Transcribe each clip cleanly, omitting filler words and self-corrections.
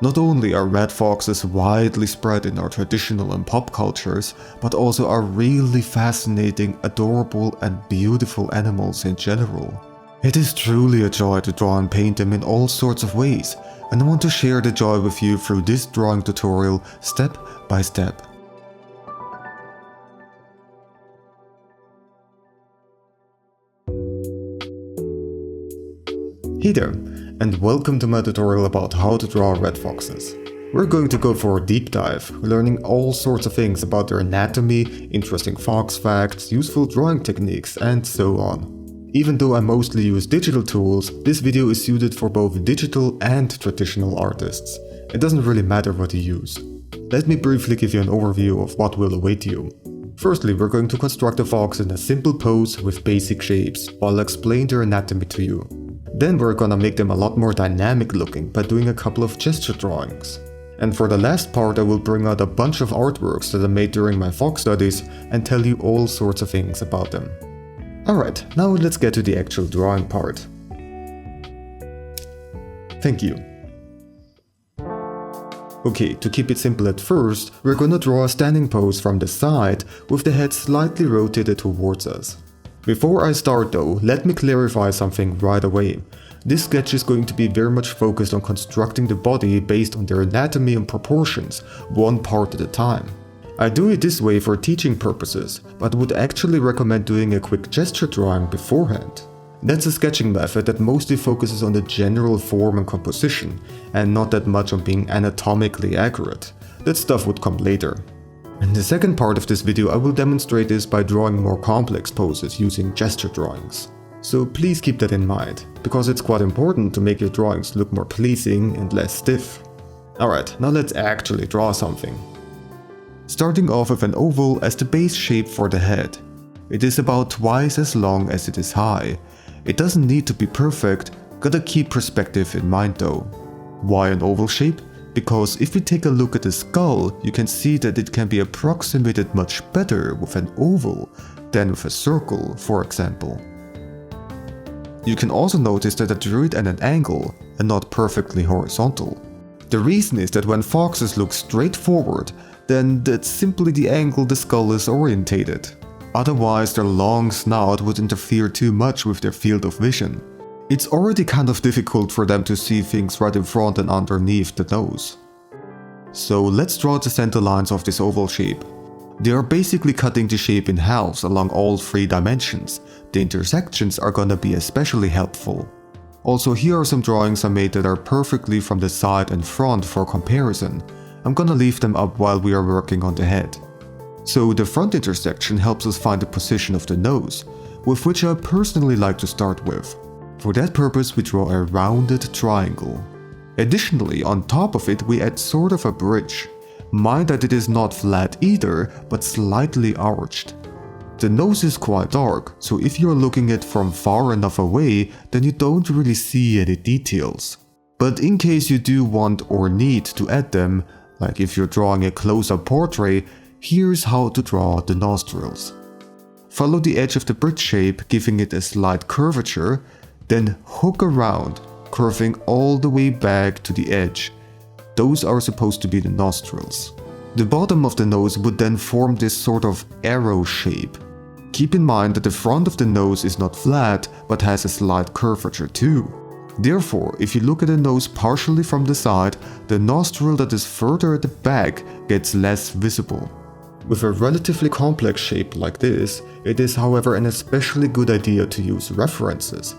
Not only are red foxes widely spread in our traditional and pop cultures, but also are really fascinating, adorable and beautiful animals in general. It is truly a joy to draw and paint them in all sorts of ways, and I want to share the joy with you through this drawing tutorial step by step. Hey there, and welcome to my tutorial about how to draw red foxes. We're going to go for a deep dive, learning all sorts of things about their anatomy, interesting fox facts, useful drawing techniques, and so on. Even though I mostly use digital tools, this video is suited for both digital and traditional artists. It doesn't really matter what you use. Let me briefly give you an overview of what will await you. Firstly, we're going to construct a fox in a simple pose with basic shapes, while I'll explain their anatomy to you. Then we're gonna make them a lot more dynamic looking by doing a couple of gesture drawings. And for the last part I will bring out a bunch of artworks that I made during my fox studies and tell you all sorts of things about them. Alright, now let's get to the actual drawing part. Thank you. Okay, to keep it simple at first, we're gonna draw a standing pose from the side with the head slightly rotated towards us. Before I start though, let me clarify something right away. This sketch is going to be very much focused on constructing the body based on their anatomy and proportions, one part at a time. I do it this way for teaching purposes, but would actually recommend doing a quick gesture drawing beforehand. That's a sketching method that mostly focuses on the general form and composition, and not that much on being anatomically accurate. That stuff would come later. In the second part of this video I will demonstrate this by drawing more complex poses using gesture drawings. So please keep that in mind, because it's quite important to make your drawings look more pleasing and less stiff. Alright, now let's actually draw something. Starting off with an oval as the base shape for the head. It is about twice as long as it is high. It doesn't need to be perfect, gotta keep perspective in mind though. Why an oval shape? Because if we take a look at the skull, you can see that it can be approximated much better with an oval than with a circle, for example. You can also notice that I drew it at an angle and not perfectly horizontal. The reason is that when foxes look straight forward, then that's simply the angle the skull is orientated. Otherwise, their long snout would interfere too much with their field of vision. It's already kind of difficult for them to see things right in front and underneath the nose. So let's draw the center lines of this oval shape. They are basically cutting the shape in halves along all three dimensions. The intersections are gonna be especially helpful. Also, here are some drawings I made that are perfectly from the side and front for comparison. I'm gonna leave them up while we are working on the head. So the front intersection helps us find the position of the nose, with which I personally like to start with. For that purpose we draw a rounded triangle. Additionally, on top of it we add sort of a bridge. Mind that it is not flat either, but slightly arched. The nose is quite dark, so if you're looking at it from far enough away, then you don't really see any details. But in case you do want or need to add them, like if you're drawing a close-up portrait, here's how to draw the nostrils. Follow the edge of the bridge shape, giving it a slight curvature, then hook around, curving all the way back to the edge. Those are supposed to be the nostrils. The bottom of the nose would then form this sort of arrow shape. Keep in mind that the front of the nose is not flat, but has a slight curvature too. Therefore, if you look at the nose partially from the side, the nostril that is further at the back gets less visible. With a relatively complex shape like this, it is however an especially good idea to use references.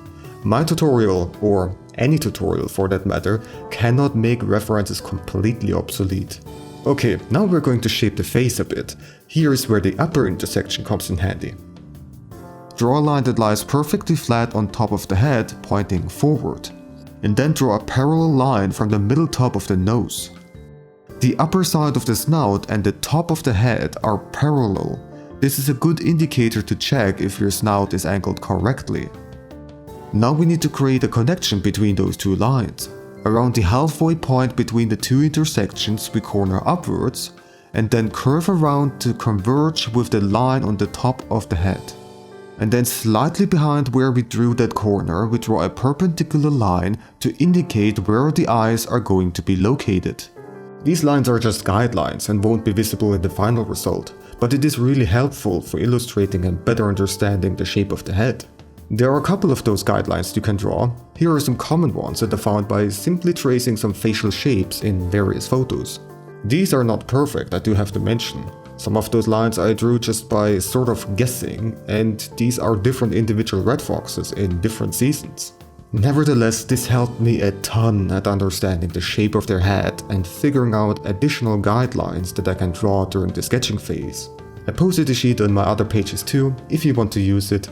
My tutorial, or any tutorial for that matter, cannot make references completely obsolete. Okay, now we're going to shape the face a bit. Here is where the upper intersection comes in handy. Draw a line that lies perfectly flat on top of the head, pointing forward. And then draw a parallel line from the middle top of the nose. The upper side of the snout and the top of the head are parallel. This is a good indicator to check if your snout is angled correctly. Now we need to create a connection between those two lines. Around the halfway point between the two intersections we corner upwards, and then curve around to converge with the line on the top of the head. And then slightly behind where we drew that corner, we draw a perpendicular line to indicate where the eyes are going to be located. These lines are just guidelines and won't be visible in the final result, but it is really helpful for illustrating and better understanding the shape of the head. There are a couple of those guidelines you can draw. Here are some common ones that I found by simply tracing some facial shapes in various photos. These are not perfect, I do have to mention. Some of those lines I drew just by sort of guessing, and these are different individual red foxes in different seasons. Nevertheless, this helped me a ton at understanding the shape of their head and figuring out additional guidelines that I can draw during the sketching phase. I posted the sheet on my other pages too, if you want to use it,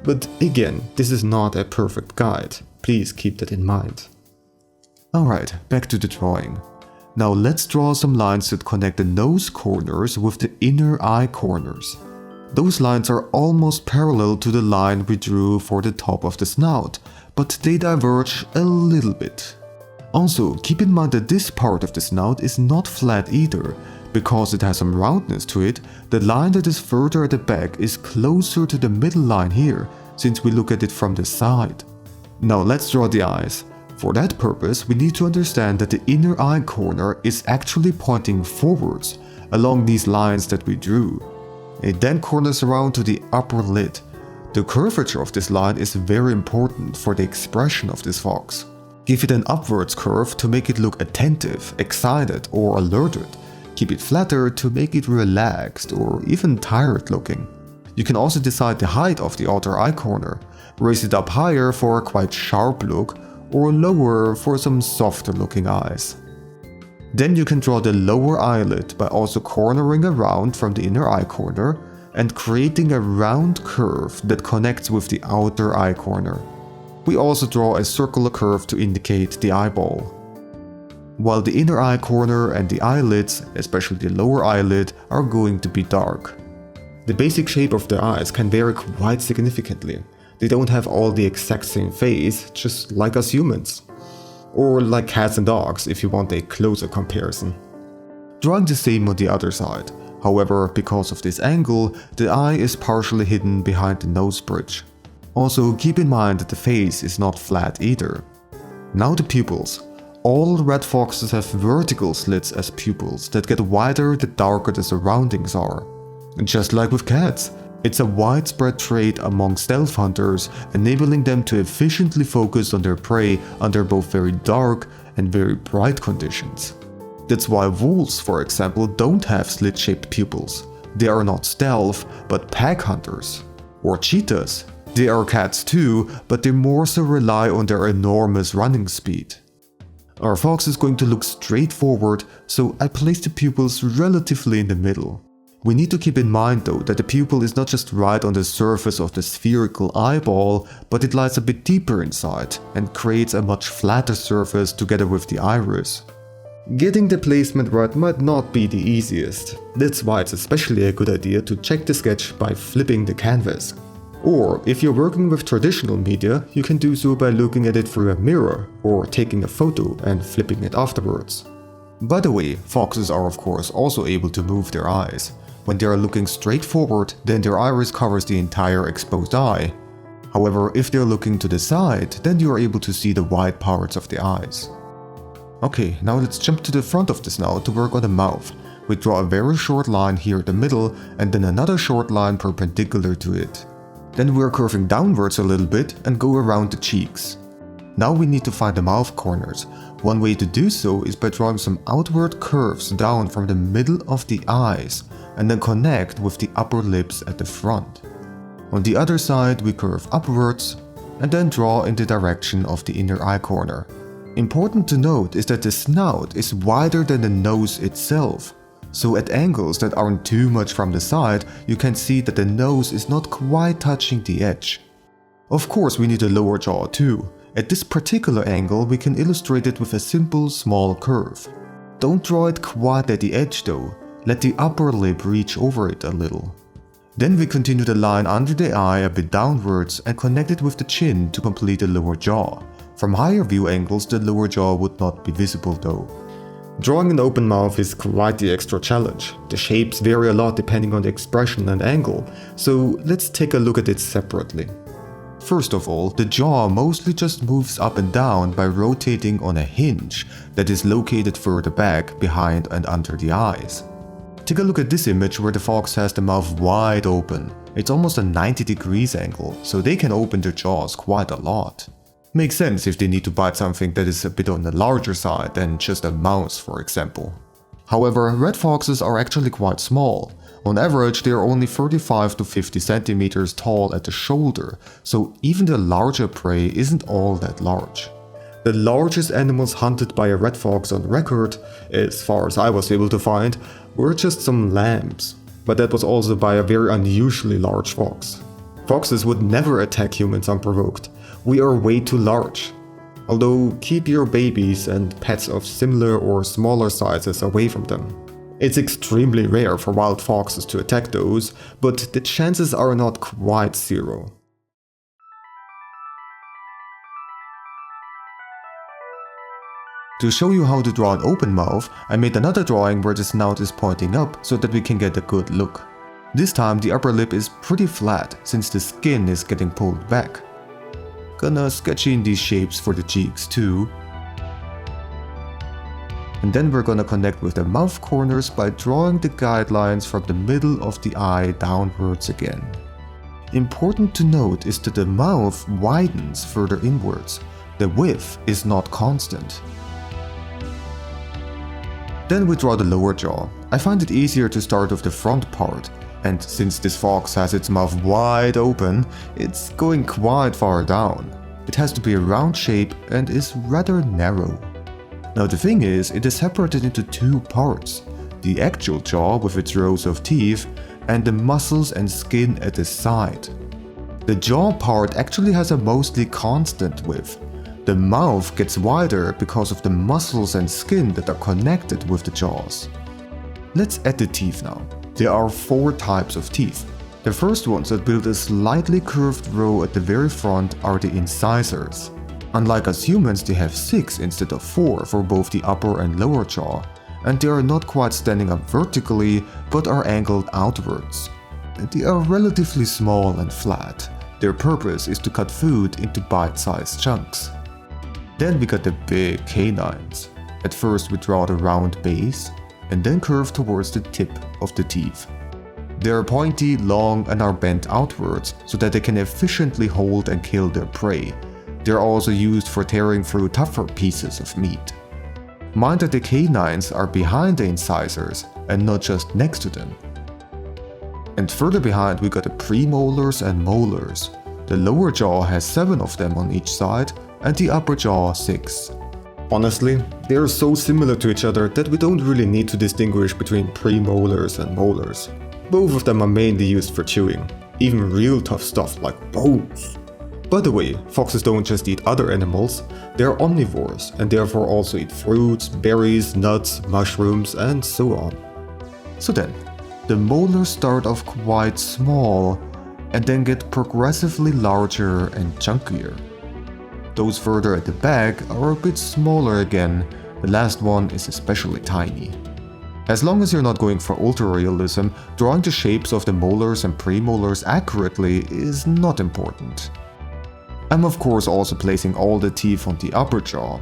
but again, this is not a perfect guide. Please keep that in mind. Alright, back to the drawing. Now let's draw some lines that connect the nose corners with the inner eye corners. Those lines are almost parallel to the line we drew for the top of the snout, but they diverge a little bit. Also, keep in mind that this part of the snout is not flat either. Because it has some roundness to it, the line that is further at the back is closer to the middle line here, since we look at it from the side. Now let's draw the eyes. For that purpose, we need to understand that the inner eye corner is actually pointing forwards, along these lines that we drew. It then corners around to the upper lid. The curvature of this line is very important for the expression of this fox. Give it an upwards curve to make it look attentive, excited, or alerted. Keep it flatter to make it relaxed or even tired looking. You can also decide the height of the outer eye corner. Raise it up higher for a quite sharp look, or lower for some softer looking eyes. Then you can draw the lower eyelid by also cornering around from the inner eye corner and creating a round curve that connects with the outer eye corner. We also draw a circular curve to indicate the eyeball. While the inner eye corner and the eyelids, especially the lower eyelid, are going to be dark. The basic shape of the eyes can vary quite significantly. They don't have all the exact same face, just like us humans. Or like cats and dogs if you want a closer comparison. Drawing the same on the other side. However, because of this angle, the eye is partially hidden behind the nose bridge. Also, keep in mind that the face is not flat either. Now the pupils. All red foxes have vertical slits as pupils that get wider the darker the surroundings are. Just like with cats, it's a widespread trait among stealth hunters, enabling them to efficiently focus on their prey under both very dark and very bright conditions. That's why wolves, for example, don't have slit-shaped pupils. They are not stealth, but pack hunters. Or cheetahs. They are cats too, but they more so rely on their enormous running speed. Our fox is going to look straight forward, so I placed the pupils relatively in the middle. We need to keep in mind though that the pupil is not just right on the surface of the spherical eyeball, but it lies a bit deeper inside and creates a much flatter surface together with the iris. Getting the placement right might not be the easiest. That's why it's especially a good idea to check the sketch by flipping the canvas. Or if you're working with traditional media, you can do so by looking at it through a mirror or taking a photo and flipping it afterwards. By the way, foxes are of course also able to move their eyes. When they are looking straight forward, then their iris covers the entire exposed eye. However, if they're looking to the side, then you are able to see the wide parts of the eyes. Okay, now let's jump to the front of the snout to work on the mouth. We draw a very short line here in the middle and then another short line perpendicular to it. Then we're curving downwards a little bit and go around the cheeks. Now we need to find the mouth corners. One way to do so is by drawing some outward curves down from the middle of the eyes and then connect with the upper lips at the front. On the other side we curve upwards and then draw in the direction of the inner eye corner. Important to note is that the snout is wider than the nose itself, so at angles that aren't too much from the side, you can see that the nose is not quite touching the edge. Of course we need a lower jaw too. At this particular angle we can illustrate it with a simple small curve. Don't draw it quite at the edge though, let the upper lip reach over it a little. Then we continue the line under the eye a bit downwards and connect it with the chin to complete the lower jaw. From higher view angles the lower jaw would not be visible though. Drawing an open mouth is quite the extra challenge. The shapes vary a lot depending on the expression and angle, so let's take a look at it separately. First of all, the jaw mostly just moves up and down by rotating on a hinge that is located further back, behind and under the eyes. Take a look at this image where the fox has the mouth wide open. It's almost a 90 degrees angle, so they can open their jaws quite a lot. Makes sense if they need to bite something that is a bit on the larger side than just a mouse, for example. However, red foxes are actually quite small. On average, they are only 35 to 50 centimeters tall at the shoulder, so even the larger prey isn't all that large. The largest animals hunted by a red fox on record, as far as I was able to find, were just some lambs. But that was also by a very unusually large fox. Foxes would never attack humans unprovoked. We are way too large. Although keep your babies and pets of similar or smaller sizes away from them. It's extremely rare for wild foxes to attack those, but the chances are not quite zero. To show you how to draw an open mouth, I made another drawing where the snout is pointing up so that we can get a good look. This time the upper lip is pretty flat since the skin is getting pulled back. Gonna sketch in these shapes for the cheeks too. And then we're gonna connect with the mouth corners by drawing the guidelines from the middle of the eye downwards again. Important to note is that the mouth widens further inwards. The width is not constant. Then we draw the lower jaw. I find it easier to start with the front part, and since this fox has its mouth wide open, it's going quite far down. It has to be a round shape and is rather narrow. Now the thing is, it is separated into two parts, the actual jaw with its rows of teeth and the muscles and skin at the side. The jaw part actually has a mostly constant width. The mouth gets wider because of the muscles and skin that are connected with the jaws. Let's add the teeth now. There are 4 types of teeth. The first ones that build a slightly curved row at the very front are the incisors. Unlike us humans, they have 6 instead of 4 for both the upper and lower jaw, and they are not quite standing up vertically but are angled outwards. They are relatively small and flat. Their purpose is to cut food into bite-sized chunks. Then we got the big canines. At first we draw the round base and then curve towards the tip of the teeth. They are pointy, long and are bent outwards so that they can efficiently hold and kill their prey. They are also used for tearing through tougher pieces of meat. Mind that the canines are behind the incisors and not just next to them. And further behind we got the premolars and molars. The lower jaw has 7 of them on each side and the upper jaw 6. Honestly, they are so similar to each other that we don't really need to distinguish between premolars and molars. Both of them are mainly used for chewing, even real tough stuff like bones. By the way, foxes don't just eat other animals, they are omnivores and therefore also eat fruits, berries, nuts, mushrooms and so on. So then, the molars start off quite small and then get progressively larger and chunkier. Those further at the back are a bit smaller again, the last one is especially tiny. As long as you're not going for ultra-realism, drawing the shapes of the molars and premolars accurately is not important. I'm of course also placing all the teeth on the upper jaw.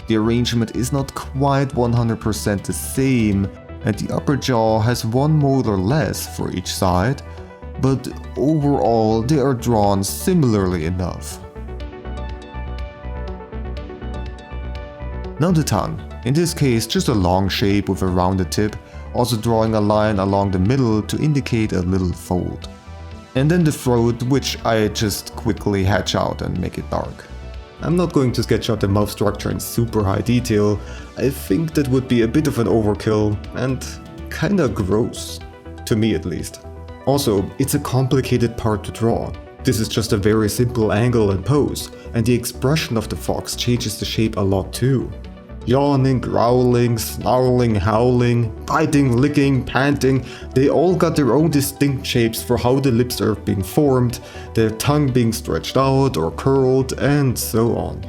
The arrangement is not quite 100% the same, and the upper jaw has 1 molar less for each side, but overall they are drawn similarly enough. Now the tongue, in this case just a long shape with a rounded tip, also drawing a line along the middle to indicate a little fold. And then the throat, which I just quickly hatch out and make it dark. I'm not going to sketch out the mouth structure in super high detail, I think that would be a bit of an overkill and kinda gross, to me at least. Also, it's a complicated part to draw. This is just a very simple angle and pose, and the expression of the fox changes the shape a lot too. Yawning, growling, snarling, howling, biting, licking, panting, they all got their own distinct shapes for how the lips are being formed, their tongue being stretched out or curled, and so on.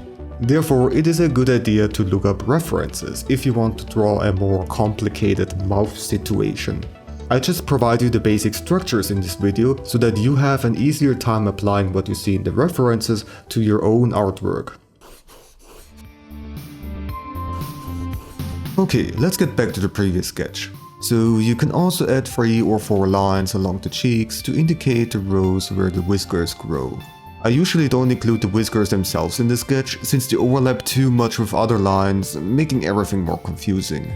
Therefore, it is a good idea to look up references if you want to draw a more complicated mouth situation. I just provide you the basic structures in this video so that you have an easier time applying what you see in the references to your own artwork. Okay, let's get back to the previous sketch. So you can also add 3 or 4 lines along the cheeks to indicate the rows where the whiskers grow. I usually don't include the whiskers themselves in the sketch since they overlap too much with other lines, making everything more confusing.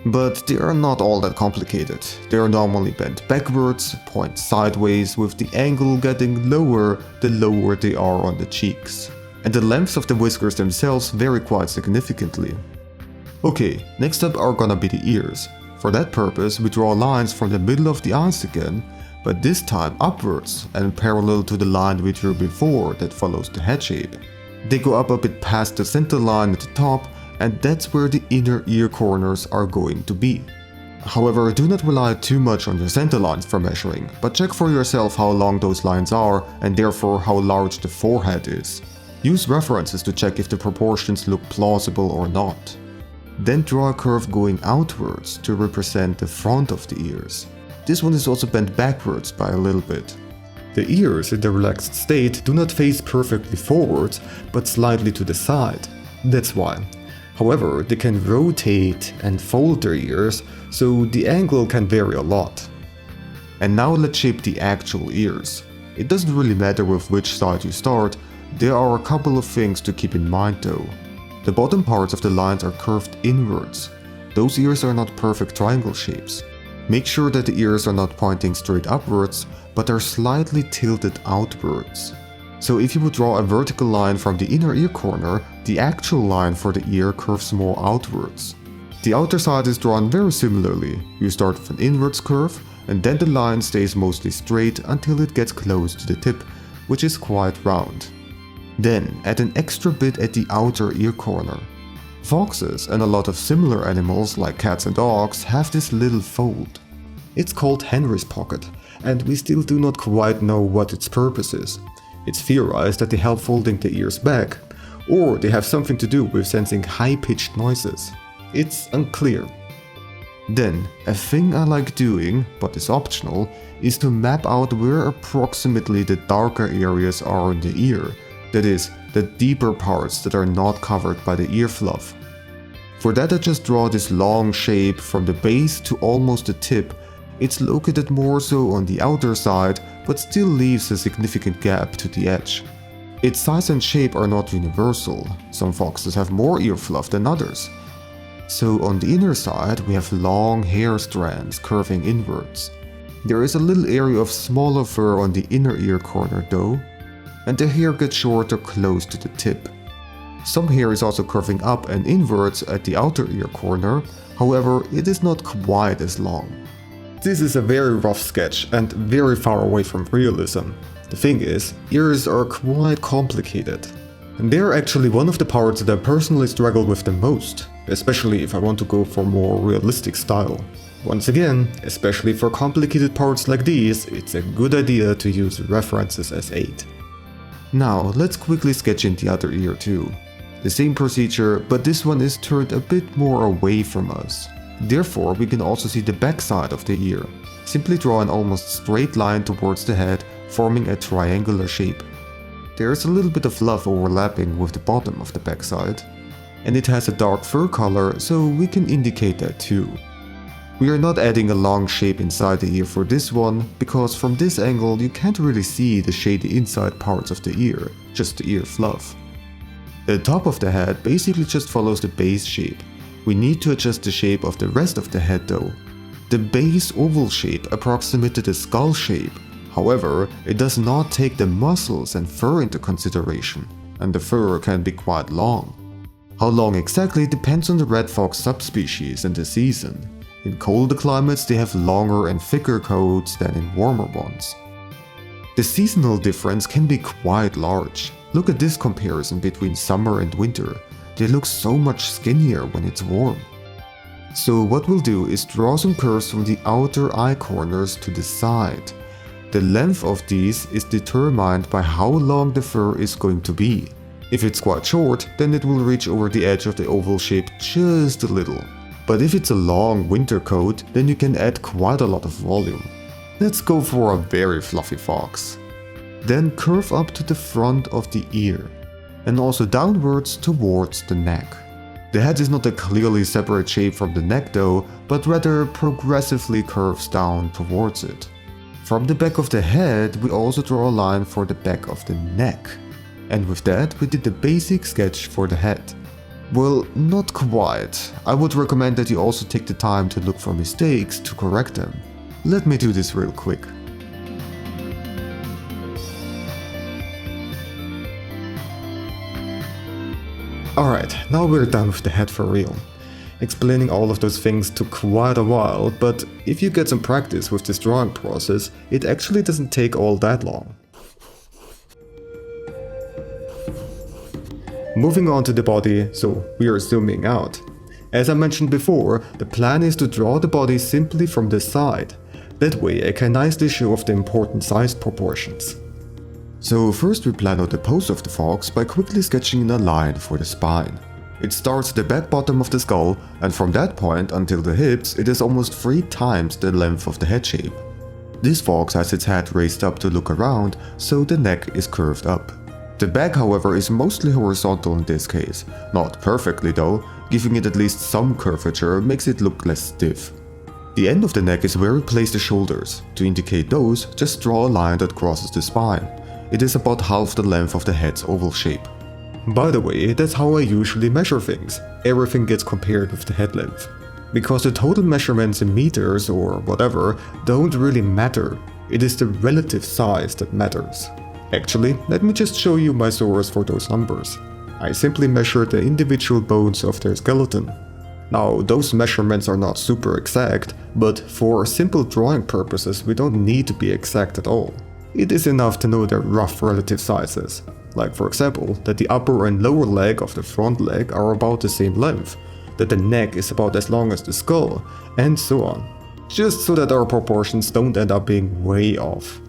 But they are not all that complicated. They are normally bent backwards, point sideways, with the angle getting lower the lower they are on the cheeks. And the lengths of the whiskers themselves vary quite significantly. Okay, next up are gonna be the ears. For that purpose, we draw lines from the middle of the eyes again, but this time upwards and parallel to the line we drew before that follows the head shape. They go up a bit past the center line at the top, and that's where the inner ear corners are going to be. However, do not rely too much on your center lines for measuring, but check for yourself how long those lines are and therefore how large the forehead is. Use references to check if the proportions look plausible or not. Then draw a curve going outwards to represent the front of the ears. This one is also bent backwards by a little bit. The ears in the relaxed state do not face perfectly forwards, but slightly to the side. That's why. However, they can rotate and fold their ears, so the angle can vary a lot. And now let's shape the actual ears. It doesn't really matter with which side you start, there are a couple of things to keep in mind though. The bottom parts of the lines are curved inwards. Those ears are not perfect triangle shapes. Make sure that the ears are not pointing straight upwards, but are slightly tilted outwards. So if you would draw a vertical line from the inner ear corner, the actual line for the ear curves more outwards. The outer side is drawn very similarly. You start with an inwards curve, and then the line stays mostly straight until it gets close to the tip, which is quite round. Then add an extra bit at the outer ear corner. Foxes and a lot of similar animals like cats and dogs have this little fold. It's called Henry's pocket, and we still do not quite know what its purpose is. It's theorized that they help folding the ears back, or they have something to do with sensing high-pitched noises. It's unclear. Then, a thing I like doing, but is optional, is to map out where approximately the darker areas are in the ear, that is, the deeper parts that are not covered by the ear fluff. For that I just draw this long shape from the base to almost the tip. It's located more so on the outer side, but still leaves a significant gap to the edge. Its size and shape are not universal. Some foxes have more ear fluff than others. So on the inner side we have long hair strands curving inwards. There is a little area of smaller fur on the inner ear corner though, and the hair gets shorter close to the tip. Some hair is also curving up and inwards at the outer ear corner, however it is not quite as long. This is a very rough sketch and very far away from realism. The thing is, ears are quite complicated. And they're actually one of the parts that I personally struggle with the most, especially if I want to go for more realistic style. Once again, especially for complicated parts like these, it's a good idea to use references as aid. Now let's quickly sketch in the other ear too. The same procedure, but this one is turned a bit more away from us. Therefore, we can also see the back side of the ear. Simply draw an almost straight line towards the head, forming a triangular shape. There is a little bit of fluff overlapping with the bottom of the backside, and it has a dark fur color, so we can indicate that too. We are not adding a long shape inside the ear for this one, because from this angle you can't really see the shady inside parts of the ear, just the ear fluff. The top of the head basically just follows the base shape. We need to adjust the shape of the rest of the head though. The base oval shape approximated the skull shape, however, it does not take the muscles and fur into consideration, and the fur can be quite long. How long exactly depends on the red fox subspecies and the season. In colder climates they have longer and thicker coats than in warmer ones. The seasonal difference can be quite large. Look at this comparison between summer and winter. They look so much skinnier when it's warm. So what we'll do is draw some curves from the outer eye corners to the side. The length of these is determined by how long the fur is going to be. If it's quite short, then it will reach over the edge of the oval shape just a little. But if it's a long winter coat, then you can add quite a lot of volume. Let's go for a very fluffy fox. Then curve up to the front of the ear, and also downwards towards the neck. The head is not a clearly separate shape from the neck though, but rather progressively curves down towards it. From the back of the head, we also draw a line for the back of the neck. And with that, we did the basic sketch for the head. Well, not quite. I would recommend that you also take the time to look for mistakes to correct them. Let me do this real quick. Alright, now we're done with the head for real. Explaining all of those things took quite a while, but if you get some practice with this drawing process, it actually doesn't take all that long. Moving on to the body, so we are zooming out. As I mentioned before, the plan is to draw the body simply from the side. That way I can nicely show off the important size proportions. So first we plan out the pose of the fox by quickly sketching in a line for the spine. It starts at the back bottom of the skull, and from that point until the hips it is almost 3 times the length of the head shape. This fox has its head raised up to look around, so the neck is curved up. The back, however, is mostly horizontal in this case, not perfectly though, giving it at least some curvature makes it look less stiff. The end of the neck is where we place the shoulders. To indicate those, just draw a line that crosses the spine. It is about half the length of the head's oval shape. By the way, that's how I usually measure things. Everything gets compared with the head length. Because the total measurements in meters or whatever don't really matter. It is the relative size that matters. Actually, let me just show you my source for those numbers. I simply measure the individual bones of their skeleton. Now, those measurements are not super exact, but for simple drawing purposes we don't need to be exact at all. It is enough to know their rough relative sizes. Like for example, that the upper and lower leg of the front leg are about the same length, that the neck is about as long as the skull, and so on. Just so that our proportions don't end up being way off.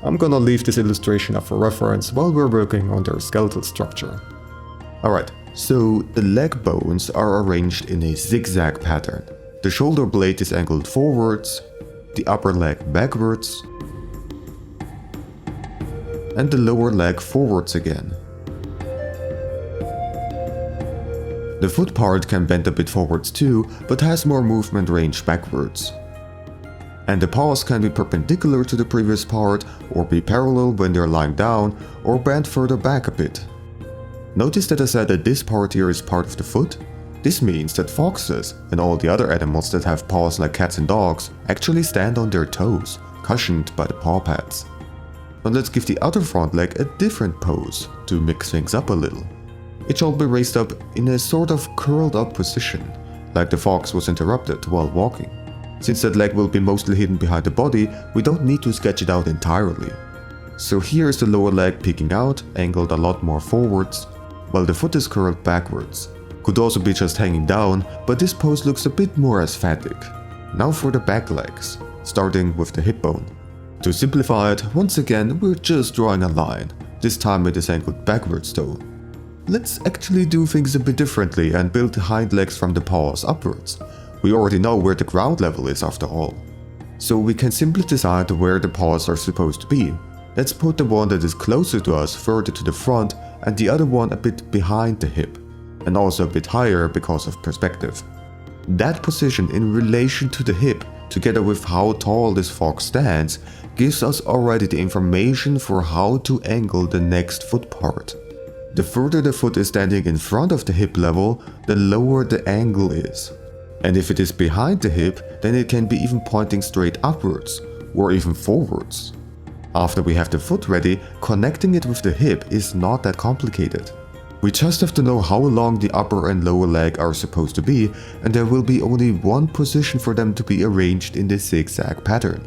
I'm gonna leave this illustration up for reference while we're working on their skeletal structure. Alright, so the leg bones are arranged in a zigzag pattern. The shoulder blade is angled forwards, the upper leg backwards, and the lower leg forwards again. The foot part can bend a bit forwards too, but has more movement range backwards. And the paws can be perpendicular to the previous part, or be parallel when they're lying down, or bend further back a bit. Notice that I said that this part here is part of the foot? This means that foxes, and all the other animals that have paws like cats and dogs, actually stand on their toes, cushioned by the paw pads. Now let's give the other front leg a different pose, to mix things up a little. It shall be raised up in a sort of curled up position, like the fox was interrupted while walking. Since that leg will be mostly hidden behind the body, we don't need to sketch it out entirely. So here is the lower leg peeking out, angled a lot more forwards, while the foot is curled backwards. Could also be just hanging down, but this pose looks a bit more aesthetic. Now for the back legs, starting with the hip bone. To simplify it, once again we're just drawing a line. This time it is angled backwards though. Let's actually do things a bit differently and build the hind legs from the paws upwards. We already know where the ground level is after all. So we can simply decide where the paws are supposed to be. Let's put the one that is closer to us further to the front and the other one a bit behind the hip, and also a bit higher because of perspective. That position in relation to the hip, together with how tall this fox stands, gives us already the information for how to angle the next foot part. The further the foot is standing in front of the hip level, the lower the angle is. And if it is behind the hip, then it can be even pointing straight upwards, or even forwards. After we have the foot ready, connecting it with the hip is not that complicated. We just have to know how long the upper and lower leg are supposed to be, and there will be only one position for them to be arranged in this zigzag pattern.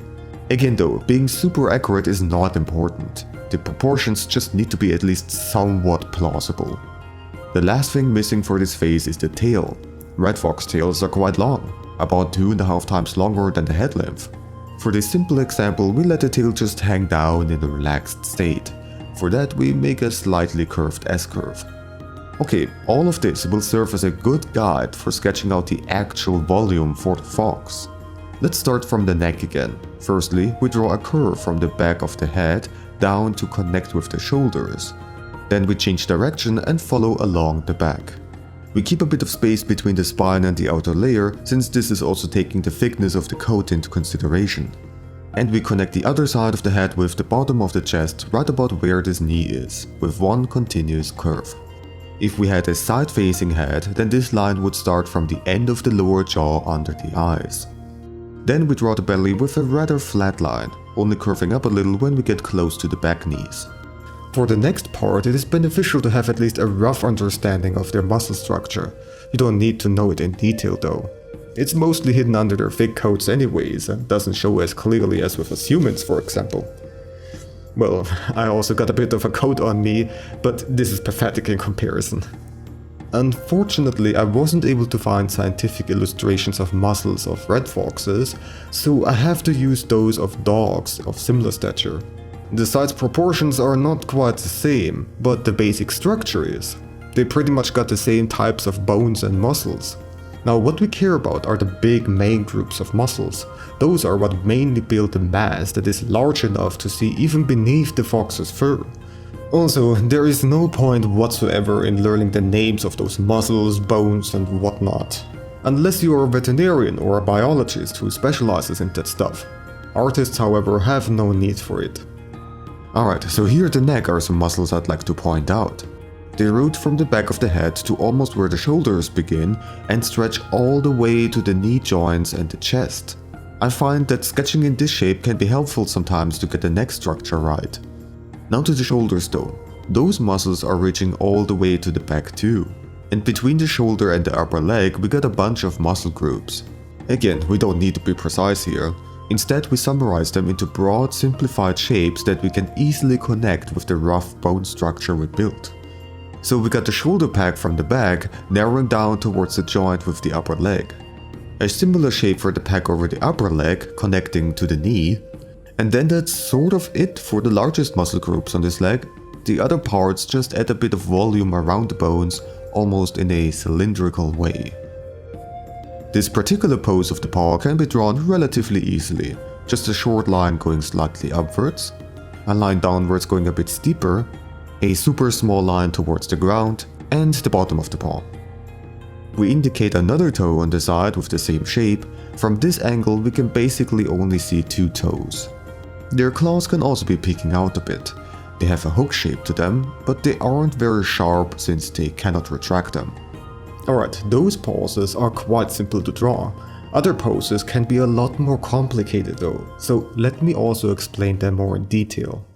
Again though, being super accurate is not important. The proportions just need to be at least somewhat plausible. The last thing missing for this phase is the tail. Red fox tails are quite long, about 2.5 times longer than the head length. For this simple example, we let the tail just hang down in a relaxed state. For that we make a slightly curved S-curve. Okay, all of this will serve as a good guide for sketching out the actual volume for the fox. Let's start from the neck again. Firstly, we draw a curve from the back of the head down to connect with the shoulders. Then we change direction and follow along the back. We keep a bit of space between the spine and the outer layer, since this is also taking the thickness of the coat into consideration. And we connect the other side of the head with the bottom of the chest right about where this knee is, with one continuous curve. If we had a side-facing head, then this line would start from the end of the lower jaw under the eyes. Then we draw the belly with a rather flat line, only curving up a little when we get close to the back knees. For the next part, it is beneficial to have at least a rough understanding of their muscle structure. You don't need to know it in detail though. It's mostly hidden under their thick coats anyways, and doesn't show as clearly as with us humans, for example. Well, I also got a bit of a coat on me, but this is pathetic in comparison. Unfortunately, I wasn't able to find scientific illustrations of muscles of red foxes, so I have to use those of dogs of similar stature. The size proportions are not quite the same, but the basic structure is. They pretty much got the same types of bones and muscles. Now what we care about are the big main groups of muscles. Those are what mainly build the mass that is large enough to see even beneath the fox's fur. Also, there is no point whatsoever in learning the names of those muscles, bones and whatnot. Unless you are a veterinarian or a biologist who specializes in that stuff. Artists, however, have no need for it. Alright, so here at the neck are some muscles I'd like to point out. They root from the back of the head to almost where the shoulders begin and stretch all the way to the knee joints and the chest. I find that sketching in this shape can be helpful sometimes to get the neck structure right. Now to the shoulders though. Those muscles are reaching all the way to the back too. And between the shoulder and the upper leg we got a bunch of muscle groups. Again, we don't need to be precise here. Instead, we summarize them into broad, simplified shapes that we can easily connect with the rough bone structure we built. So we got the shoulder pack from the back, narrowing down towards the joint with the upper leg. A similar shape for the pack over the upper leg, connecting to the knee. And then that's sort of it for the largest muscle groups on this leg. The other parts just add a bit of volume around the bones, almost in a cylindrical way. This particular pose of the paw can be drawn relatively easily, just a short line going slightly upwards, a line downwards going a bit steeper, a super small line towards the ground, and the bottom of the paw. We indicate another toe on the side with the same shape. From this angle we can basically only see two toes. Their claws can also be peeking out a bit. They have a hook shape to them, but they aren't very sharp since they cannot retract them. Alright, those poses are quite simple to draw. Other poses can be a lot more complicated though, so let me also explain them more in detail.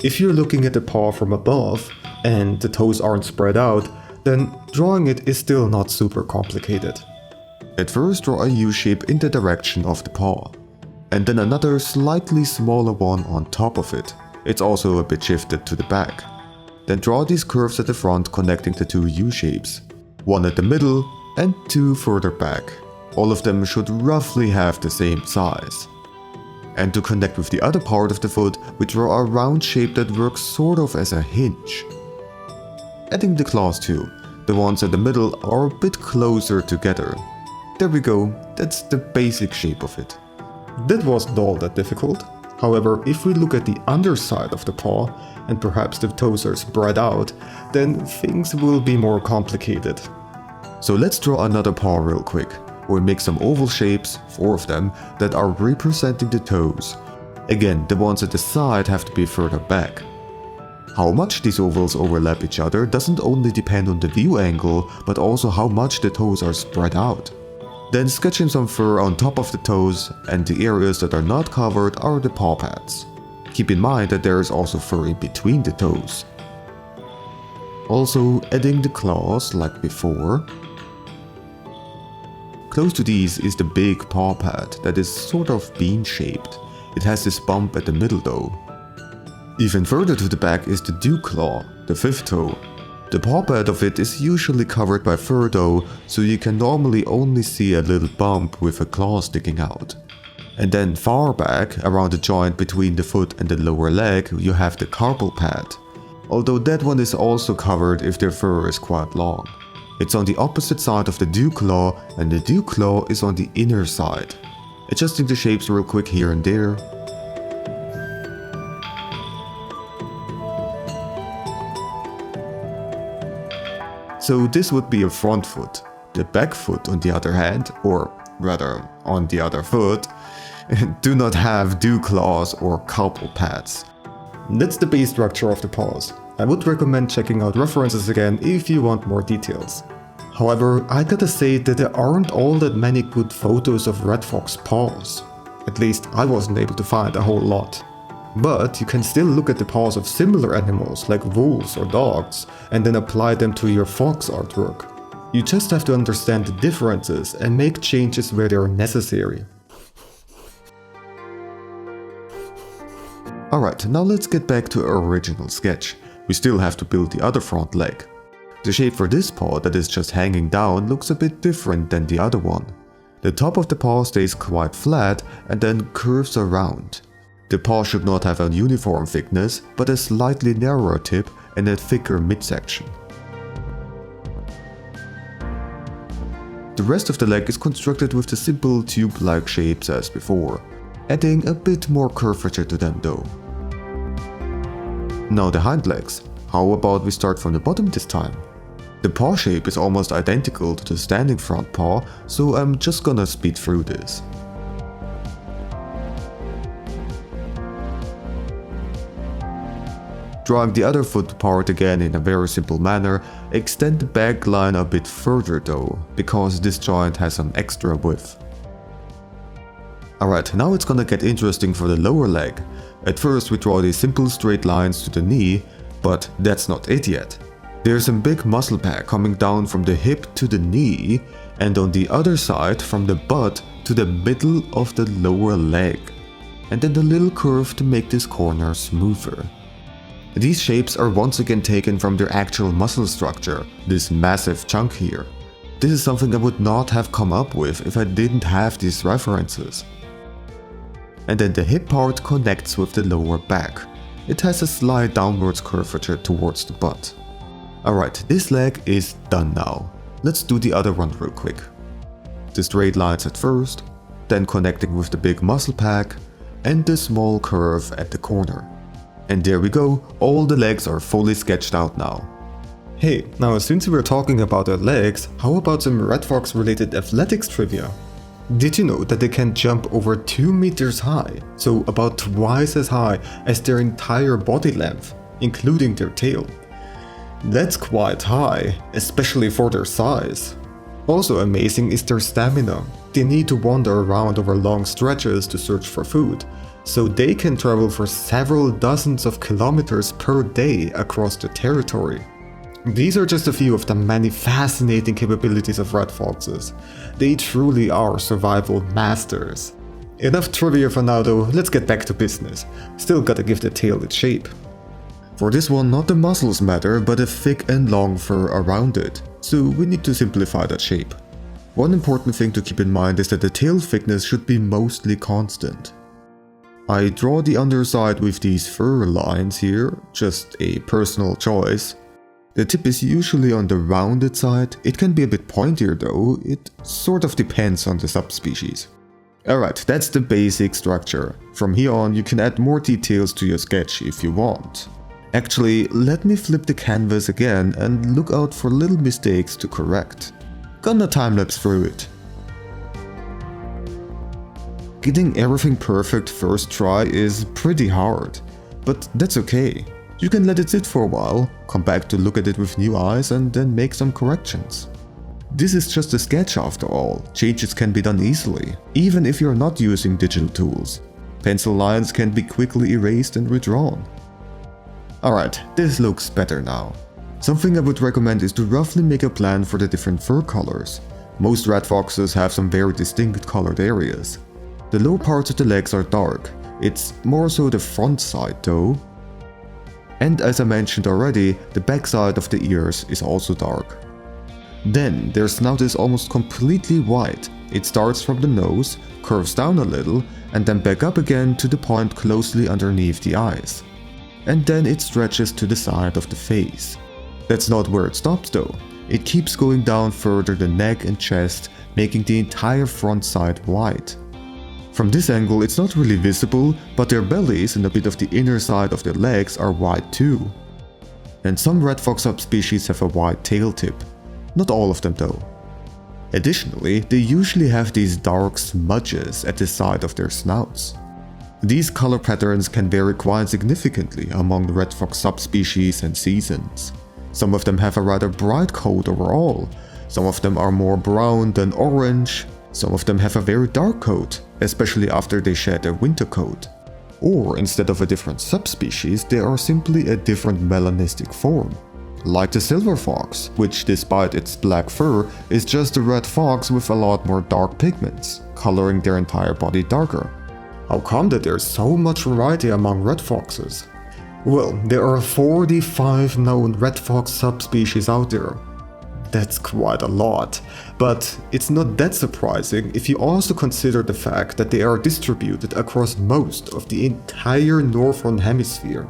If you're looking at the paw from above, and the toes aren't spread out, then drawing it is still not super complicated. At first draw a U-shape in the direction of the paw, and then another slightly smaller one on top of it. It's also a bit shifted to the back. Then draw these curves at the front connecting the two U-shapes, one at the middle and two further back. All of them should roughly have the same size. And to connect with the other part of the foot, we draw a round shape that works sort of as a hinge. Adding the claws too, the ones at the middle are a bit closer together. There we go, that's the basic shape of it. That wasn't all that difficult. However, if we look at the underside of the paw, and perhaps the toes are spread out, then things will be more complicated. So let's draw another paw real quick. We make some oval shapes, 4 of them, that are representing the toes. Again, the ones at the side have to be further back. How much these ovals overlap each other doesn't only depend on the view angle, but also how much the toes are spread out. Then sketch in some fur on top of the toes, and the areas that are not covered are the paw pads. Keep in mind that there is also fur in between the toes. Also adding the claws like before. Close to these is the big paw pad that is sort of bean-shaped. It has this bump at the middle though. Even further to the back is the dew claw, the 5th toe. The paw pad of it is usually covered by fur though, so you can normally only see a little bump with a claw sticking out. And then far back, around the joint between the foot and the lower leg, you have the carpal pad. although that one is also covered if their fur is quite long. It's on the opposite side of the dew claw, and the dew claw is on the inner side. Adjusting the shapes real quick here and there. So this would be a front foot. The back foot, on the other hand, or rather on the other foot, do not have dew claws or carpal pads. That's the base structure of the paws. I would recommend checking out references again if you want more details. However, I gotta say that there aren't all that many good photos of red fox paws. At least I wasn't able to find a whole lot. But you can still look at the paws of similar animals like wolves or dogs and then apply them to your fox artwork. You just have to understand the differences and make changes where they are necessary. Alright, now let's get back to our original sketch. We still have to build the other front leg. The shape for this paw that is just hanging down looks a bit different than the other one. The top of the paw stays quite flat and then curves around. The paw should not have a uniform thickness, but a slightly narrower tip and a thicker midsection. The rest of the leg is constructed with the simple tube-like shapes as before, adding a bit more curvature to them though. Now the hind legs. How about we start from the bottom this time? The paw shape is almost identical to the standing front paw, so I'm just gonna speed through this. Drawing the other foot part again in a very simple manner, extend the back line a bit further though, because this joint has some extra width. Alright, now it's gonna get interesting for the lower leg. At first we draw these simple straight lines to the knee, but that's not it yet. There's a big muscle pack coming down from the hip to the knee, and on the other side from the butt to the middle of the lower leg. And then the little curve to make this corner smoother. These shapes are once again taken from their actual muscle structure, this massive chunk here. This is something I would not have come up with if I didn't have these references. And then the hip part connects with the lower back. It has a slight downwards curvature towards the butt. Alright, this leg is done now. Let's do the other one real quick. The straight lines at first, then connecting with the big muscle pack, and the small curve at the corner. And there we go, all the legs are fully sketched out now. Hey, now since we were talking about their legs, how about some red fox related athletics trivia? Did you know that they can jump over 2 meters high, so about twice as high as their entire body length, including their tail? That's quite high, especially for their size. Also amazing is their stamina. They need to wander around over long stretches to search for food, so they can travel for several dozens of kilometers per day across the territory. These are just a few of the many fascinating capabilities of red foxes. They truly are survival masters. Enough trivia for now though, let's get back to business. Still gotta give the tail its shape. For this one, not the muscles matter, but a thick and long fur around it, so we need to simplify that shape. One important thing to keep in mind is that the tail thickness should be mostly constant. I draw the underside with these fur lines here, just a personal choice. The tip is usually on the rounded side, it can be a bit pointier though, it sort of depends on the subspecies. Alright, that's the basic structure. From here on you can add more details to your sketch if you want. Actually, let me flip the canvas again and look out for little mistakes to correct. Gonna time-lapse through it. Getting everything perfect first try is pretty hard, but that's okay. You can let it sit for a while, come back to look at it with new eyes and then make some corrections. This is just a sketch after all, changes can be done easily, even if you're not using digital tools. Pencil lines can be quickly erased and redrawn. Alright, this looks better now. Something I would recommend is to roughly make a plan for the different fur colors. Most red foxes have some very distinct colored areas. The lower parts of the legs are dark, it's more so the front side though. And as I mentioned already, the back side of the ears is also dark. Then their snout is almost completely white. It starts from the nose, curves down a little, and then back up again to the point closely underneath the eyes. and then it stretches to the side of the face. That's not where it stops though. It keeps going down further the neck and chest, making the entire front side wide. From this angle it's not really visible, but their bellies and a bit of the inner side of their legs are wide too. And some red fox subspecies have a wide tail tip. Not all of them though. Additionally, they usually have these dark smudges at the side of their snouts. These color patterns can vary quite significantly among the red fox subspecies and seasons. Some of them have a rather bright coat overall, some of them are more brown than orange, some of them have a very dark coat, especially after they shed their winter coat. Or instead of a different subspecies, they are simply a different melanistic form. Like the silver fox, which despite its black fur is just a red fox with a lot more dark pigments, coloring their entire body darker. How come that there's so much variety among red foxes? Well, there are 45 known red fox subspecies out there. That's quite a lot, but it's not that surprising if you also consider the fact that they are distributed across most of the entire northern hemisphere.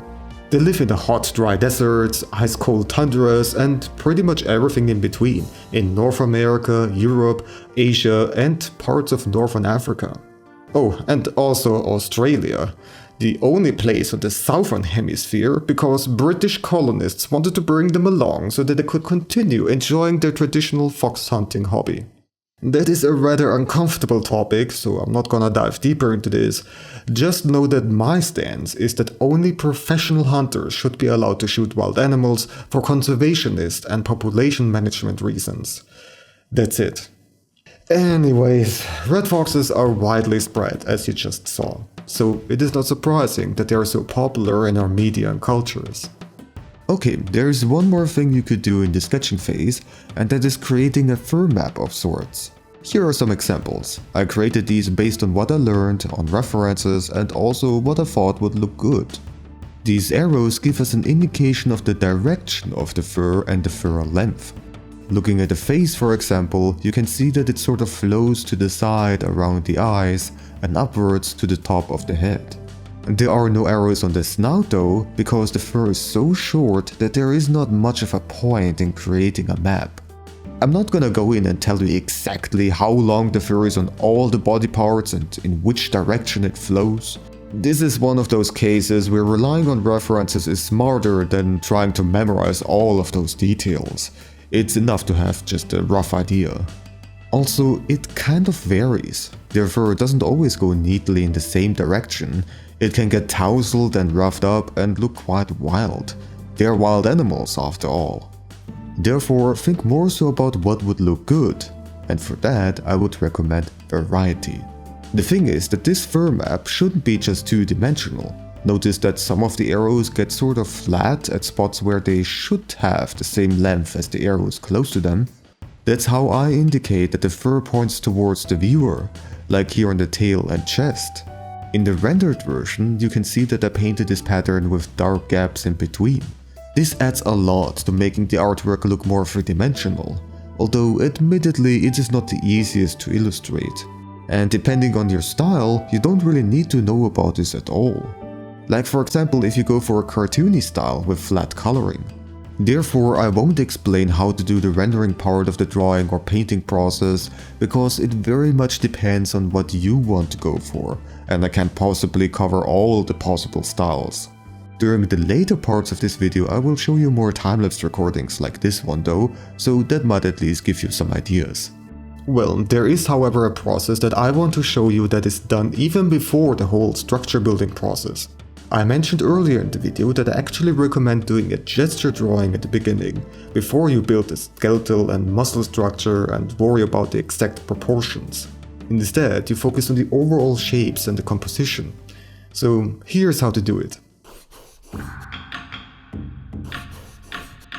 They live in the hot, dry deserts, ice-cold tundras, and pretty much everything in between, in North America, Europe, Asia, and parts of Northern Africa. Oh, and also Australia. The only place on the southern hemisphere because British colonists wanted to bring them along so that they could continue enjoying their traditional fox hunting hobby. That is a rather uncomfortable topic, so I'm not gonna dive deeper into this. Just know that my stance is that only professional hunters should be allowed to shoot wild animals for conservationist and population management reasons. That's it. Anyways, red foxes are widely spread, as you just saw, so it is not surprising that they are so popular in our media and cultures. Okay, there's one more thing you could do in the sketching phase, and that is creating a fur map of sorts. Here are some examples. I created these based on what I learned, on references, and also what I thought would look good. These arrows give us an indication of the direction of the fur and the fur length. Looking at the face, for example, you can see that it sort of flows to the side around the eyes and upwards to the top of the head. There are no arrows on the snout though, because the fur is so short that there is not much of a point in creating a map. I'm not gonna go in and tell you exactly how long the fur is on all the body parts and in which direction it flows. This is one of those cases where relying on references is smarter than trying to memorize all of those details. It's enough to have just a rough idea. Also, it kind of varies. Their fur doesn't always go neatly in the same direction. It can get tousled and roughed up and look quite wild. They're wild animals after all. Therefore, think more so about what would look good. And for that, I would recommend variety. The thing is that this fur map shouldn't be just two-dimensional. Notice that some of the arrows get sort of flat at spots where they should have the same length as the arrows close to them. That's how I indicate that the fur points towards the viewer, like here on the tail and chest. In the rendered version, you can see that I painted this pattern with dark gaps in between. This adds a lot to making the artwork look more three-dimensional, although admittedly it is not the easiest to illustrate. And depending on your style, you don't really need to know about this at all. Like for example if you go for a cartoony style with flat coloring. Therefore I won't explain how to do the rendering part of the drawing or painting process, because it very much depends on what you want to go for, and I can't possibly cover all the possible styles. During the later parts of this video I will show you more time-lapse recordings like this one though, so that might at least give you some ideas. Well, there is however a process that I want to show you that is done even before the whole structure building process. I mentioned earlier in the video that I actually recommend doing a gesture drawing at the beginning, before you build the skeletal and muscle structure and worry about the exact proportions. Instead, you focus on the overall shapes and the composition. So here's how to do it.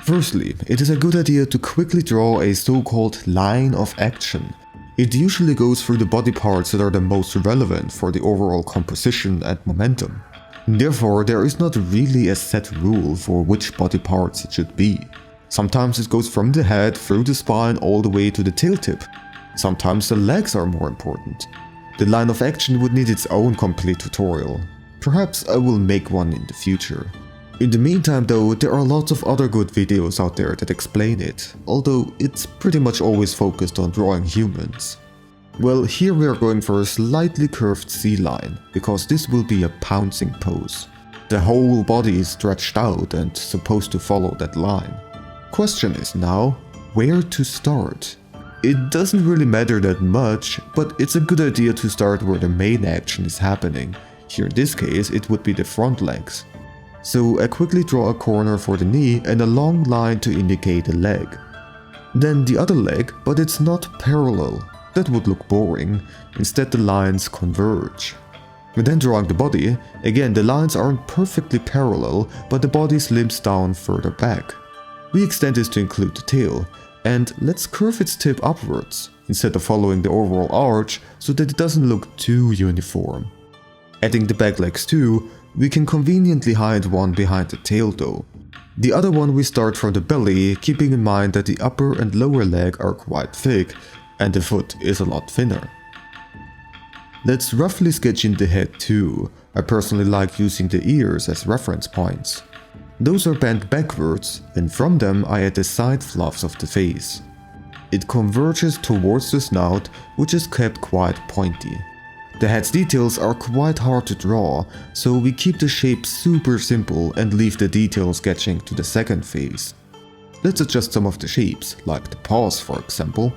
Firstly, it is a good idea to quickly draw a so-called line of action. It usually goes through the body parts that are the most relevant for the overall composition and momentum. Therefore, there is not really a set rule for which body parts it should be. Sometimes it goes from the head through the spine all the way to the tail tip. Sometimes the legs are more important. The line of action would need its own complete tutorial. Perhaps I will make one in the future. In the meantime though, there are lots of other good videos out there that explain it, although it's pretty much always focused on drawing humans. Well, here we are going for a slightly curved C-line, because this will be a pouncing pose. The whole body is stretched out and supposed to follow that line. Question is now, where to start? It doesn't really matter that much, but it's a good idea to start where the main action is happening. Here in this case, it would be the front legs. So I quickly draw a corner for the knee and a long line to indicate the leg. Then the other leg, but it's not parallel. That would look boring. Instead the lines converge. And then drawing the body, again the lines aren't perfectly parallel, but the body slims down further back. We extend this to include the tail, and let's curve its tip upwards, instead of following the overall arch so that it doesn't look too uniform. Adding the back legs too, we can conveniently hide one behind the tail though. The other one we start from the belly, keeping in mind that the upper and lower leg are quite thick and the foot is a lot thinner. Let's roughly sketch in the head too. I personally like using the ears as reference points. Those are bent backwards and from them I add the side fluffs of the face. It converges towards the snout, which is kept quite pointy. The head's details are quite hard to draw, so we keep the shape super simple and leave the detail sketching to the second phase. Let's adjust some of the shapes, like the paws for example.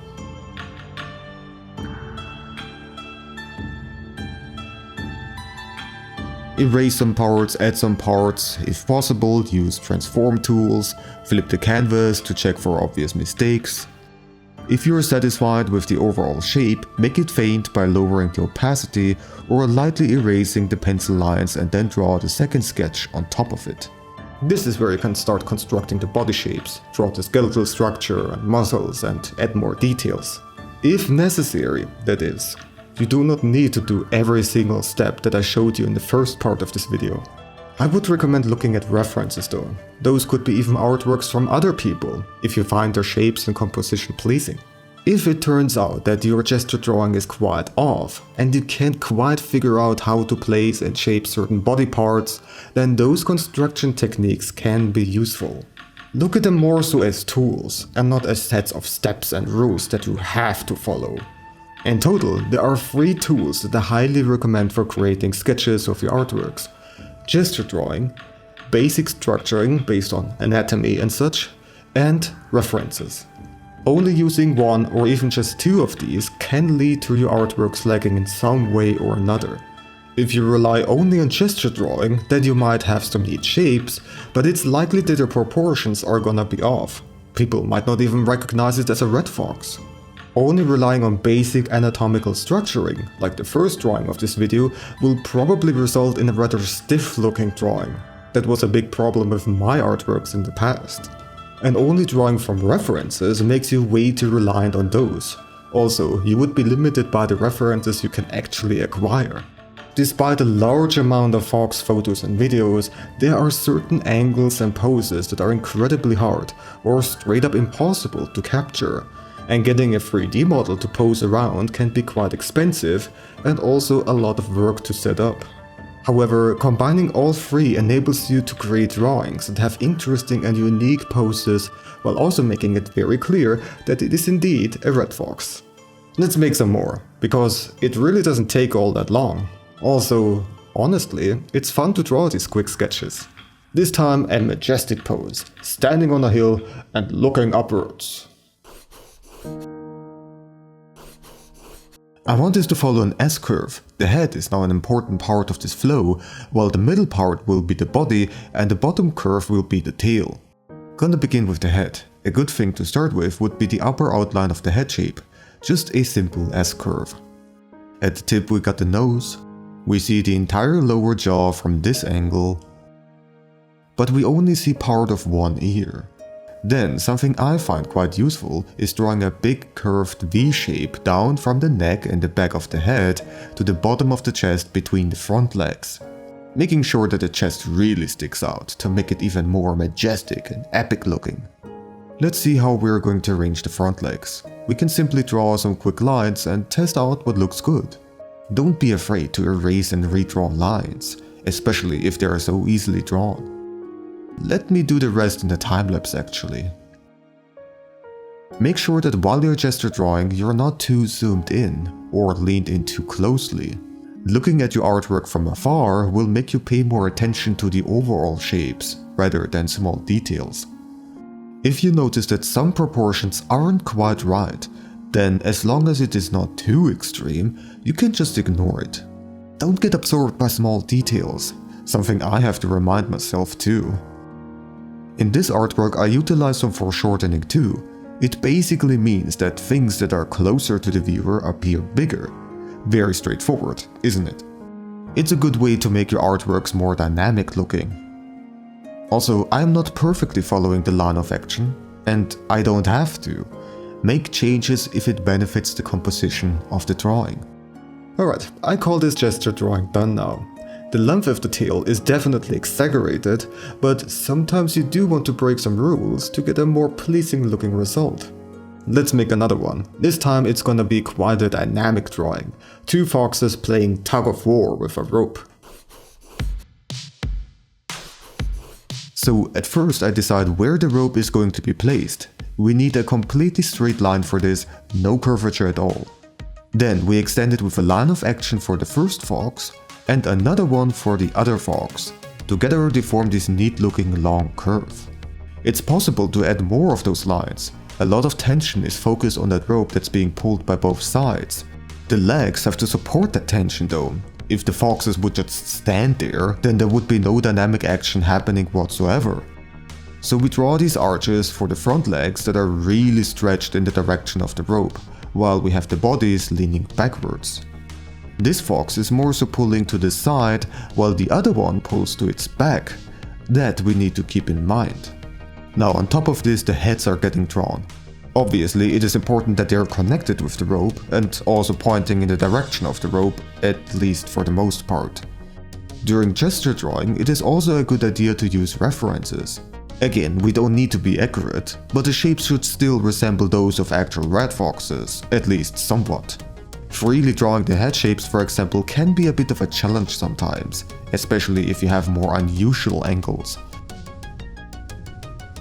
Erase some parts, add some parts, if possible use transform tools, flip the canvas to check for obvious mistakes. If you are satisfied with the overall shape, make it faint by lowering the opacity or lightly erasing the pencil lines and then draw the second sketch on top of it. This is where you can start constructing the body shapes, draw the skeletal structure and muscles and add more details. If necessary, that is. You do not need to do every single step that I showed you in the first part of this video. I would recommend looking at references though. Those could be even artworks from other people, if you find their shapes and composition pleasing. If it turns out that your gesture drawing is quite off, and you can't quite figure out how to place and shape certain body parts, then those construction techniques can be useful. Look at them more so as tools, and not as sets of steps and rules that you have to follow. In total, there are 3 tools that I highly recommend for creating sketches of your artworks. Gesture drawing, basic structuring based on anatomy and such, and references. Only using one or even just 2 of these can lead to your artworks lagging in some way or another. If you rely only on gesture drawing, then you might have some neat shapes, but it's likely that your proportions are gonna be off. People might not even recognize it as a red fox. Only relying on basic anatomical structuring, like the first drawing of this video, will probably result in a rather stiff looking drawing. That was a big problem with my artworks in the past. And only drawing from references makes you way too reliant on those. Also, you would be limited by the references you can actually acquire. Despite a large amount of Fox photos and videos, there are certain angles and poses that are incredibly hard or straight up impossible to capture. And getting a 3D model to pose around can be quite expensive and also a lot of work to set up. However, combining all 3 enables you to create drawings that have interesting and unique poses while also making it very clear that it is indeed a red fox. Let's make some more, because it really doesn't take all that long. Also, honestly, it's fun to draw these quick sketches. This time a majestic pose, standing on a hill and looking upwards. I want this to follow an S-curve. The head is now an important part of this flow, while the middle part will be the body and the bottom curve will be the tail. Gonna begin with the head. A good thing to start with would be the upper outline of the head shape, just a simple S-curve. At the tip we got the nose. We see the entire lower jaw from this angle, but we only see part of one ear. Then, something I find quite useful is drawing a big curved V shape down from the neck and the back of the head to the bottom of the chest between the front legs, making sure that the chest really sticks out to make it even more majestic and epic looking. Let's see how we're going to arrange the front legs. We can simply draw some quick lines and test out what looks good. Don't be afraid to erase and redraw lines, especially if they are so easily drawn. Let me do the rest in the time-lapse actually. Make sure that while you're gesture drawing, you're not too zoomed in or leaned in too closely. Looking at your artwork from afar will make you pay more attention to the overall shapes rather than small details. If you notice that some proportions aren't quite right, then as long as it is not too extreme, you can just ignore it. Don't get absorbed by small details, something I have to remind myself too. In this artwork I utilize some foreshortening too. It basically means that things that are closer to the viewer appear bigger. Very straightforward, isn't it? It's a good way to make your artworks more dynamic looking. Also, I'm not perfectly following the line of action, and I don't have to. Make changes if it benefits the composition of the drawing. Alright, I call this gesture drawing done now. The length of the tail is definitely exaggerated, but sometimes you do want to break some rules to get a more pleasing looking result. Let's make another one. This time it's gonna be quite a dynamic drawing. Two foxes playing tug of war with a rope. So at first I decide where the rope is going to be placed. We need a completely straight line for this, no curvature at all. Then we extend it with a line of action for the first fox and another one for the other fox. Together they form this neat looking long curve. It's possible to add more of those lines. A lot of tension is focused on that rope that's being pulled by both sides. The legs have to support that tension though. If the foxes would just stand there, then there would be no dynamic action happening whatsoever. So we draw these arches for the front legs that are really stretched in the direction of the rope, while we have the bodies leaning backwards. This fox is more so pulling to the side, while the other one pulls to its back. That we need to keep in mind. Now on top of this, the heads are getting drawn. Obviously, it is important that they are connected with the rope and also pointing in the direction of the rope, at least for the most part. During gesture drawing, it is also a good idea to use references. Again, we don't need to be accurate, but the shapes should still resemble those of actual red foxes, at least somewhat. Freely drawing the head shapes, for example, can be a bit of a challenge sometimes, especially if you have more unusual angles.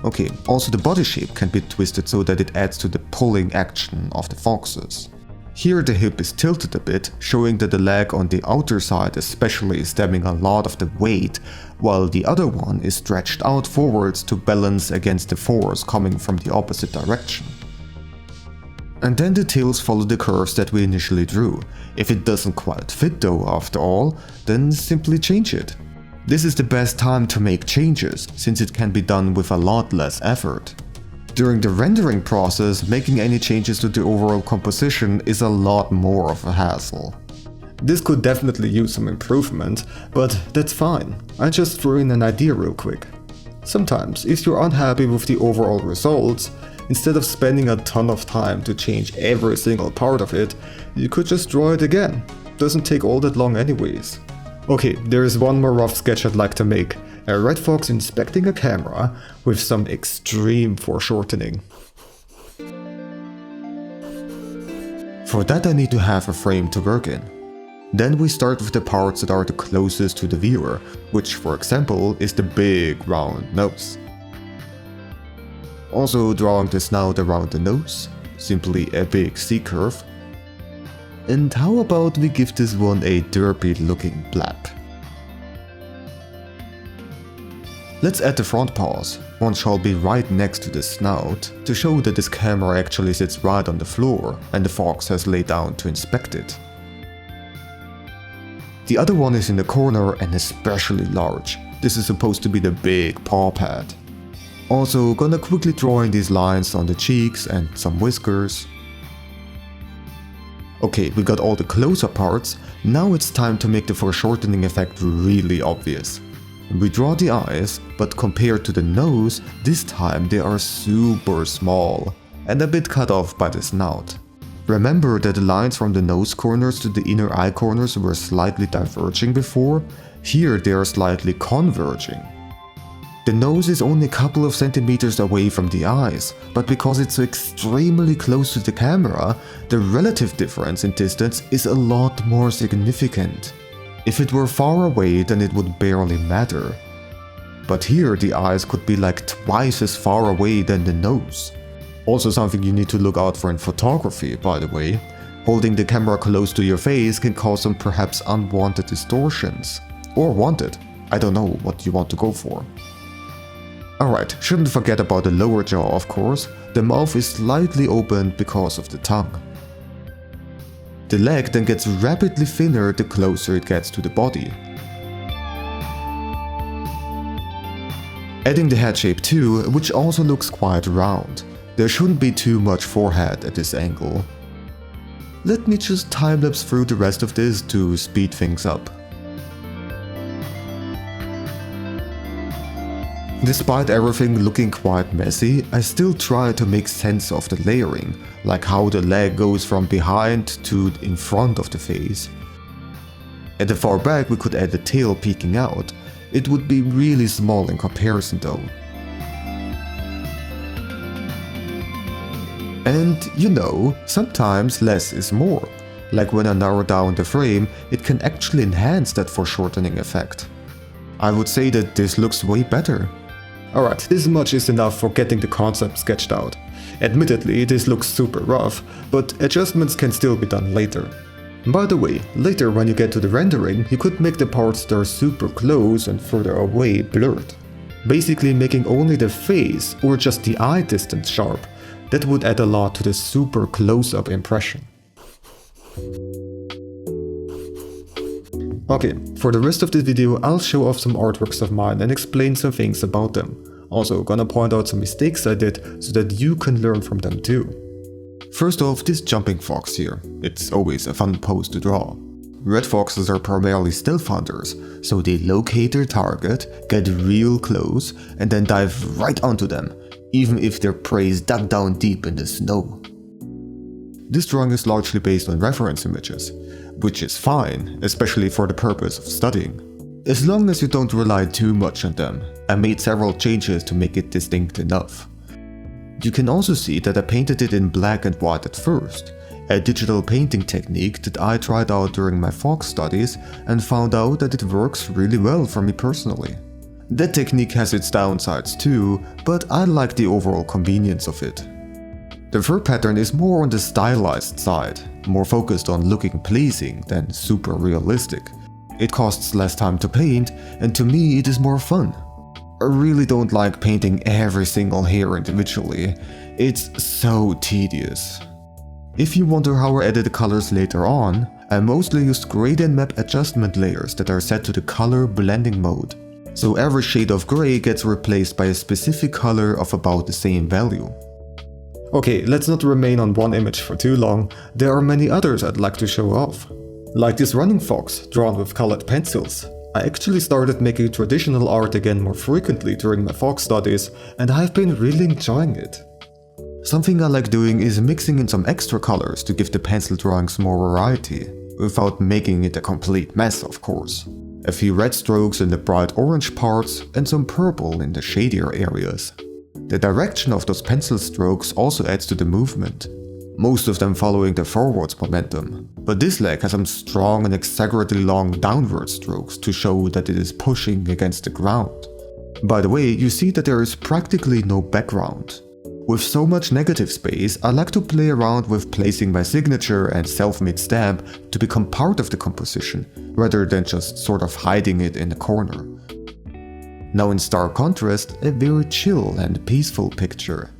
Okay, also the body shape can be twisted so that it adds to the pulling action of the foxes. Here the hip is tilted a bit, showing that the leg on the outer side especially is stemming a lot of the weight, while the other one is stretched out forwards to balance against the force coming from the opposite direction. And then the tails follow the curves that we initially drew. If it doesn't quite fit though after all, then simply change it. This is the best time to make changes, since it can be done with a lot less effort. During the rendering process, making any changes to the overall composition is a lot more of a hassle. This could definitely use some improvement, but that's fine. I just threw in an idea real quick. Sometimes, if you're unhappy with the overall results, instead of spending a ton of time to change every single part of it, you could just draw it again. Doesn't take all that long anyways. Okay, there is one more rough sketch I'd like to make. A red fox inspecting a camera with some extreme foreshortening. For that I need to have a frame to work in. Then we start with the parts that are the closest to the viewer, which for example is the big round nose. Also drawing the snout around the nose, simply a big C-curve. And how about we give this one a derpy looking blab. Let's add the front paws. One shall be right next to the snout, to show that this camera actually sits right on the floor and the fox has laid down to inspect it. The other one is in the corner and especially large. This is supposed to be the big paw pad. Also gonna quickly draw in these lines on the cheeks and some whiskers. Okay, we got all the close-up parts, now it's time to make the foreshortening effect really obvious. We draw the eyes, but compared to the nose, this time they are super small and a bit cut off by the snout. Remember that the lines from the nose corners to the inner eye corners were slightly diverging before? Here they are slightly converging. The nose is only a couple of centimeters away from the eyes, but because it's so extremely close to the camera, the relative difference in distance is a lot more significant. If it were far away, then it would barely matter. but here the eyes could be like twice as far away than the nose. Also something you need to look out for in photography, by the way. Holding the camera close to your face can cause some perhaps unwanted distortions. Or wanted. I don't know what you want to go for. Alright, shouldn't forget about the lower jaw, of course. The mouth is slightly opened because of the tongue. The leg then gets rapidly thinner the closer it gets to the body. Adding the head shape too, which also looks quite round. There shouldn't be too much forehead at this angle. Let me just time-lapse through the rest of this to speed things up. Despite everything looking quite messy, I still try to make sense of the layering, like how the leg goes from behind to in front of the face. At the far back we could add the tail peeking out. It would be really small in comparison though. And you know, sometimes less is more. Like when I narrow down the frame, it can actually enhance that foreshortening effect. I would say that this looks way better. Alright, this much is enough for getting the concept sketched out. Admittedly, this looks super rough, but adjustments can still be done later. By the way, later when you get to the rendering, you could make the parts that are super close and further away blurred. Basically making only the face or just the eye distance sharp. That would add a lot to the super close-up impression. Okay, for the rest of the video I'll show off some artworks of mine and explain some things about them. Also gonna point out some mistakes I did so that you can learn from them too. First off, this jumping fox here. It's always a fun pose to draw. Red foxes are primarily stealth hunters, so they locate their target, get real close, and then dive right onto them, even if their prey is dug down deep in the snow. This drawing is largely based on reference images, which is fine, especially for the purpose of studying. As long as you don't rely too much on them, I made several changes to make it distinct enough. You can also see that I painted it in black and white at first, a digital painting technique that I tried out during my FOX studies and found out that it works really well for me personally. That technique has its downsides too, but I like the overall convenience of it. The fur pattern is more on the stylized side, more focused on looking pleasing than super realistic. It costs less time to paint, and to me it is more fun. I really don't like painting every single hair individually. It's so tedious. If you wonder how I added the colors later on, I mostly used gradient map adjustment layers that are set to the color blending mode. So every shade of gray gets replaced by a specific color of about the same value. Okay, let's not remain on one image for too long. There are many others I'd like to show off. Like this running fox, drawn with colored pencils. I actually started making traditional art again more frequently during my FOX studies, and I've been really enjoying it. Something I like doing is mixing in some extra colors to give the pencil drawings more variety, without making it a complete mess, of course. A few red strokes in the bright orange parts and some purple in the shadier areas. The direction of those pencil strokes also adds to the movement, most of them following the forwards momentum, but this leg has some strong and exaggeratedly long downward strokes to show that it is pushing against the ground. By the way, you see that there is practically no background. With so much negative space, I like to play around with placing my signature and self-made stamp to become part of the composition, rather than just sort of hiding it in a corner. Now in stark contrast, a very chill and peaceful picture.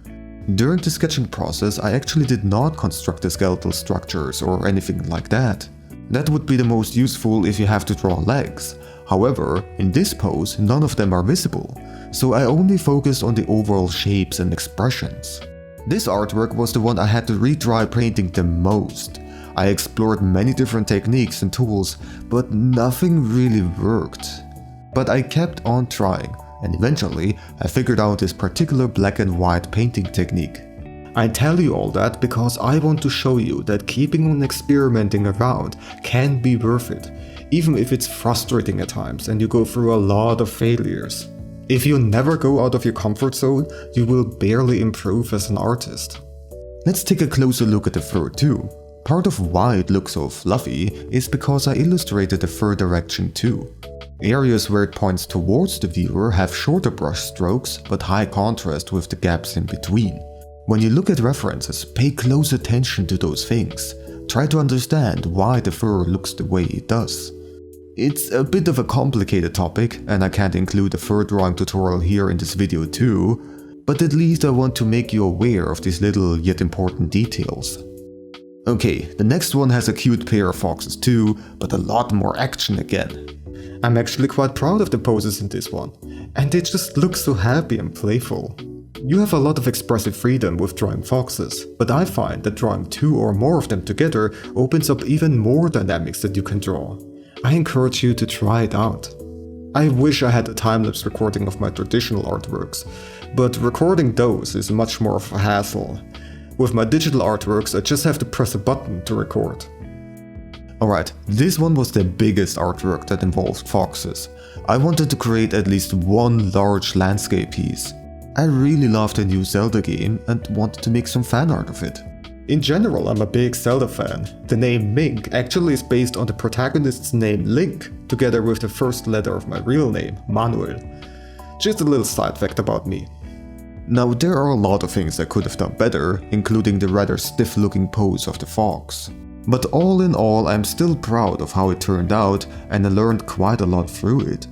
During the sketching process, I actually did not construct the skeletal structures or anything like that. That would be the most useful if you have to draw legs. However, in this pose, none of them are visible, so I only focused on the overall shapes and expressions. This artwork was the one I had to retry painting the most. I explored many different techniques and tools, but nothing really worked. But I kept on trying, and eventually I figured out this particular black and white painting technique. I tell you all that because I want to show you that keeping on experimenting around can be worth it, even if it's frustrating at times and you go through a lot of failures. If you never go out of your comfort zone, you will barely improve as an artist. Let's take a closer look at the fur too. Part of why it looks so fluffy is because I illustrated the fur direction too. Areas where it points towards the viewer have shorter brush strokes but high contrast with the gaps in between. When you look at references, pay close attention to those things. Try to understand why the fur looks the way it does. It's a bit of a complicated topic, and I can't include a fur drawing tutorial here in this video too, but at least I want to make you aware of these little yet important details. Okay, the next one has a cute pair of foxes too, but a lot more action again. I'm actually quite proud of the poses in this one, and they just look so happy and playful. You have a lot of expressive freedom with drawing foxes, but I find that drawing 2 or more of them together opens up even more dynamics that you can draw. I encourage you to try it out. I wish I had a time-lapse recording of my traditional artworks, but recording those is much more of a hassle. With my digital artworks, I just have to press a button to record. Alright, this one was the biggest artwork that involved foxes. I wanted to create at least one large landscape piece. I really loved the new Zelda game and wanted to make some fan art of it. In general, I'm a big Zelda fan. The name Link actually is based on the protagonist's name Link, together with the first letter of my real name, Manuel. Just a little side fact about me. Now, there are a lot of things I could have done better, including the rather stiff-looking pose of the fox. But all in all, I'm still proud of how it turned out, and I learned quite a lot through it.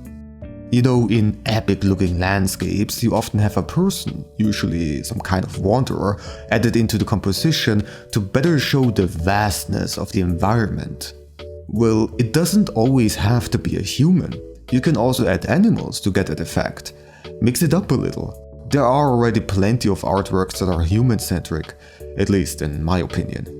You know, in epic-looking landscapes, you often have a person, usually some kind of wanderer, added into the composition to better show the vastness of the environment. Well, it doesn't always have to be a human. You can also add animals to get that effect. Mix it up a little. There are already plenty of artworks that are human-centric, at least in my opinion.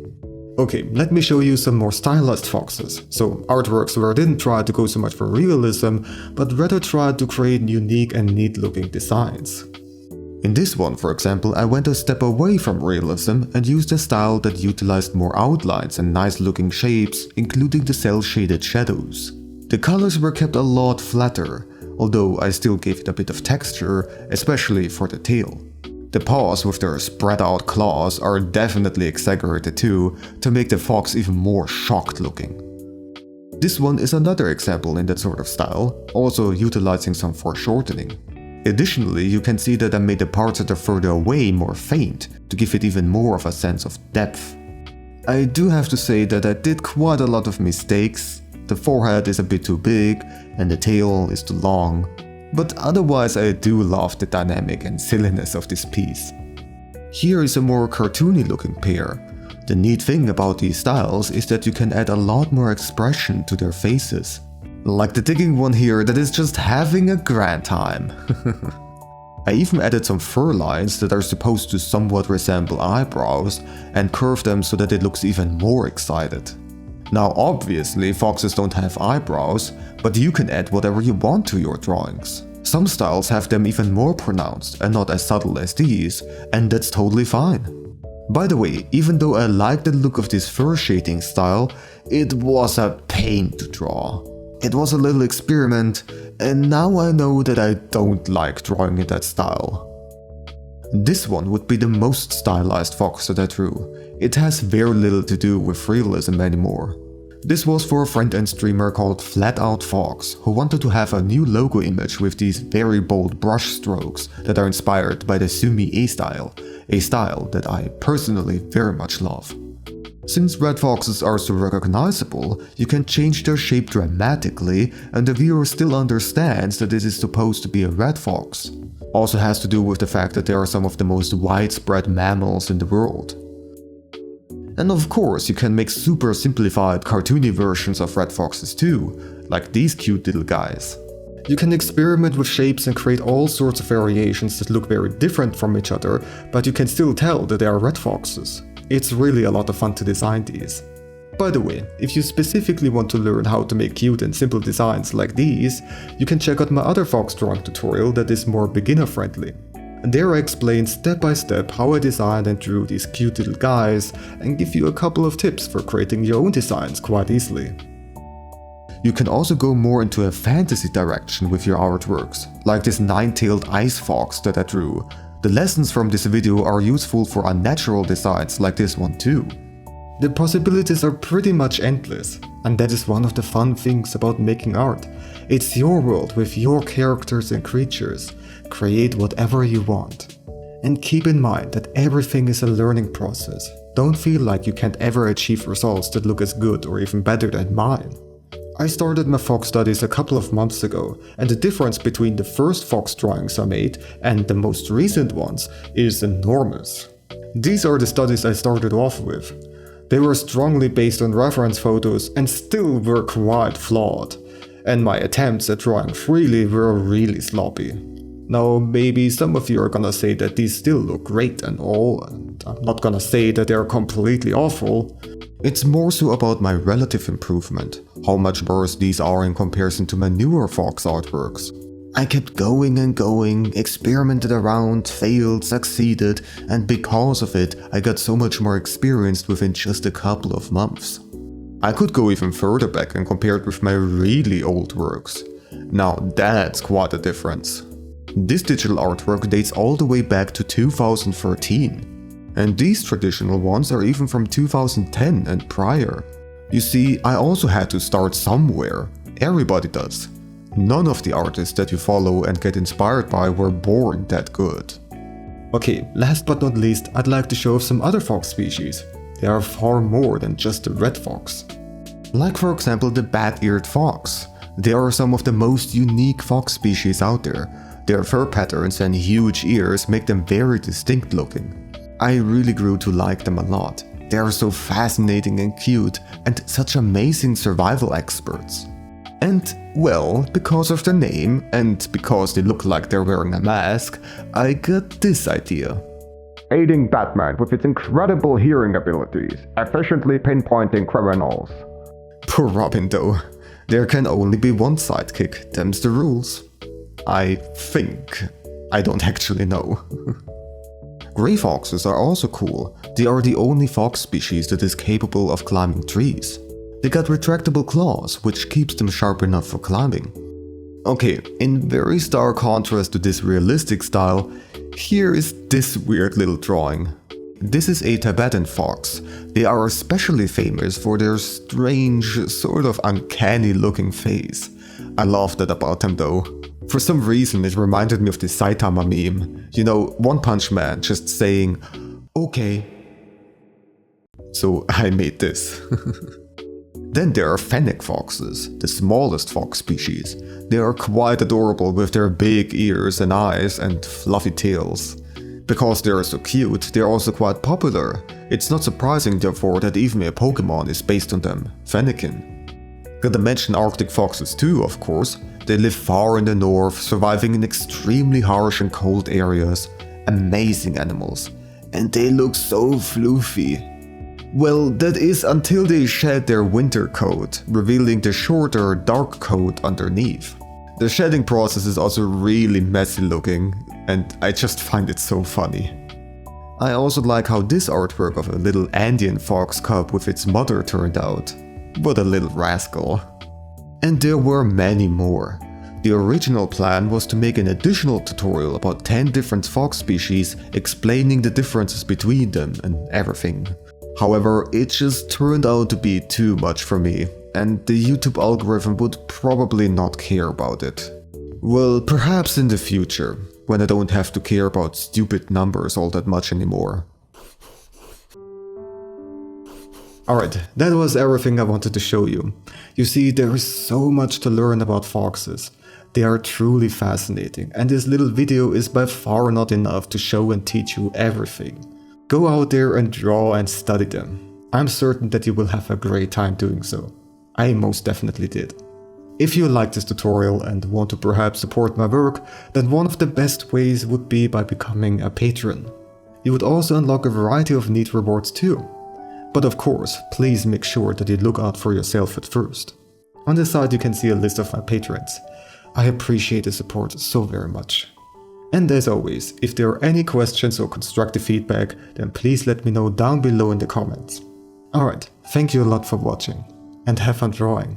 Okay, let me show you some more stylized foxes. So artworks where I didn't try to go so much for realism, but rather tried to create unique and neat looking designs. In this one, for example, I went a step away from realism and used a style that utilized more outlines and nice looking shapes, including the cel shaded shadows. The colors were kept a lot flatter, although I still gave it a bit of texture, especially for the tail. The paws with their spread out claws are definitely exaggerated too, to make the fox even more shocked looking. This one is another example in that sort of style, also utilizing some foreshortening. Additionally, you can see that I made the parts that are further away more faint, to give it even more of a sense of depth. I do have to say that I did quite a lot of mistakes. The forehead is a bit too big, and the tail is too long. But otherwise I do love the dynamic and silliness of this piece. Here is a more cartoony looking pair. The neat thing about these styles is that you can add a lot more expression to their faces. Like the digging one here that is just having a grand time. I even added some fur lines that are supposed to somewhat resemble eyebrows and curve them so that it looks even more excited. Now obviously foxes don't have eyebrows, but you can add whatever you want to your drawings. Some styles have them even more pronounced and not as subtle as these, and that's totally fine. By the way, even though I like the look of this fur shading style, it was a pain to draw. It was a little experiment, and now I know that I don't like drawing in that style. This one would be the most stylized fox that I drew. It has very little to do with realism anymore. This was for a friend and streamer called Flat Out Fox, who wanted to have a new logo image with these very bold brush strokes that are inspired by the Sumi A style, a style that I personally very much love. Since red foxes are so recognizable, you can change their shape dramatically and the viewer still understands that this is supposed to be a red fox. Also has to do with the fact that they are some of the most widespread mammals in the world. And of course, you can make super simplified cartoony versions of red foxes too, like these cute little guys. You can experiment with shapes and create all sorts of variations that look very different from each other, but you can still tell that they are red foxes. It's really a lot of fun to design these. By the way, if you specifically want to learn how to make cute and simple designs like these, you can check out my other fox drawing tutorial that is more beginner friendly. And there I explain step by step how I designed and drew these cute little guys and give you a couple of tips for creating your own designs quite easily. You can also go more into a fantasy direction with your artworks, like this nine-tailed ice fox that I drew. The lessons from this video are useful for unnatural designs like this one too. The possibilities are pretty much endless, and that is one of the fun things about making art. It's your world with your characters and creatures. Create whatever you want. And keep in mind that everything is a learning process. Don't feel like you can't ever achieve results that look as good or even better than mine. I started my fox studies a couple of months ago, and the difference between the first fox drawings I made and the most recent ones is enormous. These are the studies I started off with. They were strongly based on reference photos and still were quite flawed, and my attempts at drawing freely were really sloppy. Now, maybe some of you are gonna say that these still look great and all, and I'm not gonna say that they're completely awful. It's more so about my relative improvement, how much worse these are in comparison to my newer Fox artworks. I kept going and going, experimented around, failed, succeeded, and because of it, I got so much more experienced within just a couple of months. I could go even further back and compare it with my really old works. Now that's quite a difference. This digital artwork dates all the way back to 2013. And these traditional ones are even from 2010 and prior. You see, I also had to start somewhere. Everybody does. None of the artists that you follow and get inspired by were born that good. Okay, last but not least, I'd like to show off some other fox species. They are far more than just the red fox. Like for example the bat-eared fox. They are some of the most unique fox species out there. Their fur patterns and huge ears make them very distinct looking. I really grew to like them a lot. They are so fascinating and cute and such amazing survival experts. And, well, because of their name and because they look like they're wearing a mask, I got this idea. Aiding Batman with its incredible hearing abilities, efficiently pinpointing criminals. Poor Robin though. There can only be one sidekick, them's the rules. I think. I don't actually know. Grey foxes are also cool. They are the only fox species that is capable of climbing trees. They got retractable claws, which keeps them sharp enough for climbing. Okay, in very stark contrast to this realistic style, here is this weird little drawing. This is a Tibetan fox. They are especially famous for their strange, sort of uncanny looking face. I love that about them though. For some reason it reminded me of the Saitama meme. You know, One Punch Man just saying, okay. So I made this. Then there are fennec foxes, the smallest fox species. They are quite adorable with their big ears and eyes and fluffy tails. Because they are so cute, they are also quite popular. It's not surprising therefore that even a Pokemon is based on them, Fennekin. Gotta mention Arctic foxes too, of course. They live far in the north, surviving in extremely harsh and cold areas. Amazing animals. And they look so floofy. Well, that is until they shed their winter coat, revealing the shorter, dark coat underneath. The shedding process is also really messy looking, and I just find it so funny. I also like how this artwork of a little Andean fox cub with its mother turned out. What a little rascal. And there were many more. The original plan was to make an additional tutorial about 10 different fox species, explaining the differences between them and everything. However, it just turned out to be too much for me, and the YouTube algorithm would probably not care about it. Well, perhaps in the future, when I don't have to care about stupid numbers all that much anymore. Alright, that was everything I wanted to show you. You see, there is so much to learn about foxes. They are truly fascinating, and this little video is by far not enough to show and teach you everything. Go out there and draw and study them. I'm certain that you will have a great time doing so. I most definitely did. If you like this tutorial and want to perhaps support my work, then one of the best ways would be by becoming a patron. You would also unlock a variety of neat rewards too. But of course, please make sure that you look out for yourself at first. On the side you can see a list of my patrons. I appreciate the support so very much. And as always, if there are any questions or constructive feedback, then please let me know down below in the comments. Alright, thank you a lot for watching, and have fun drawing.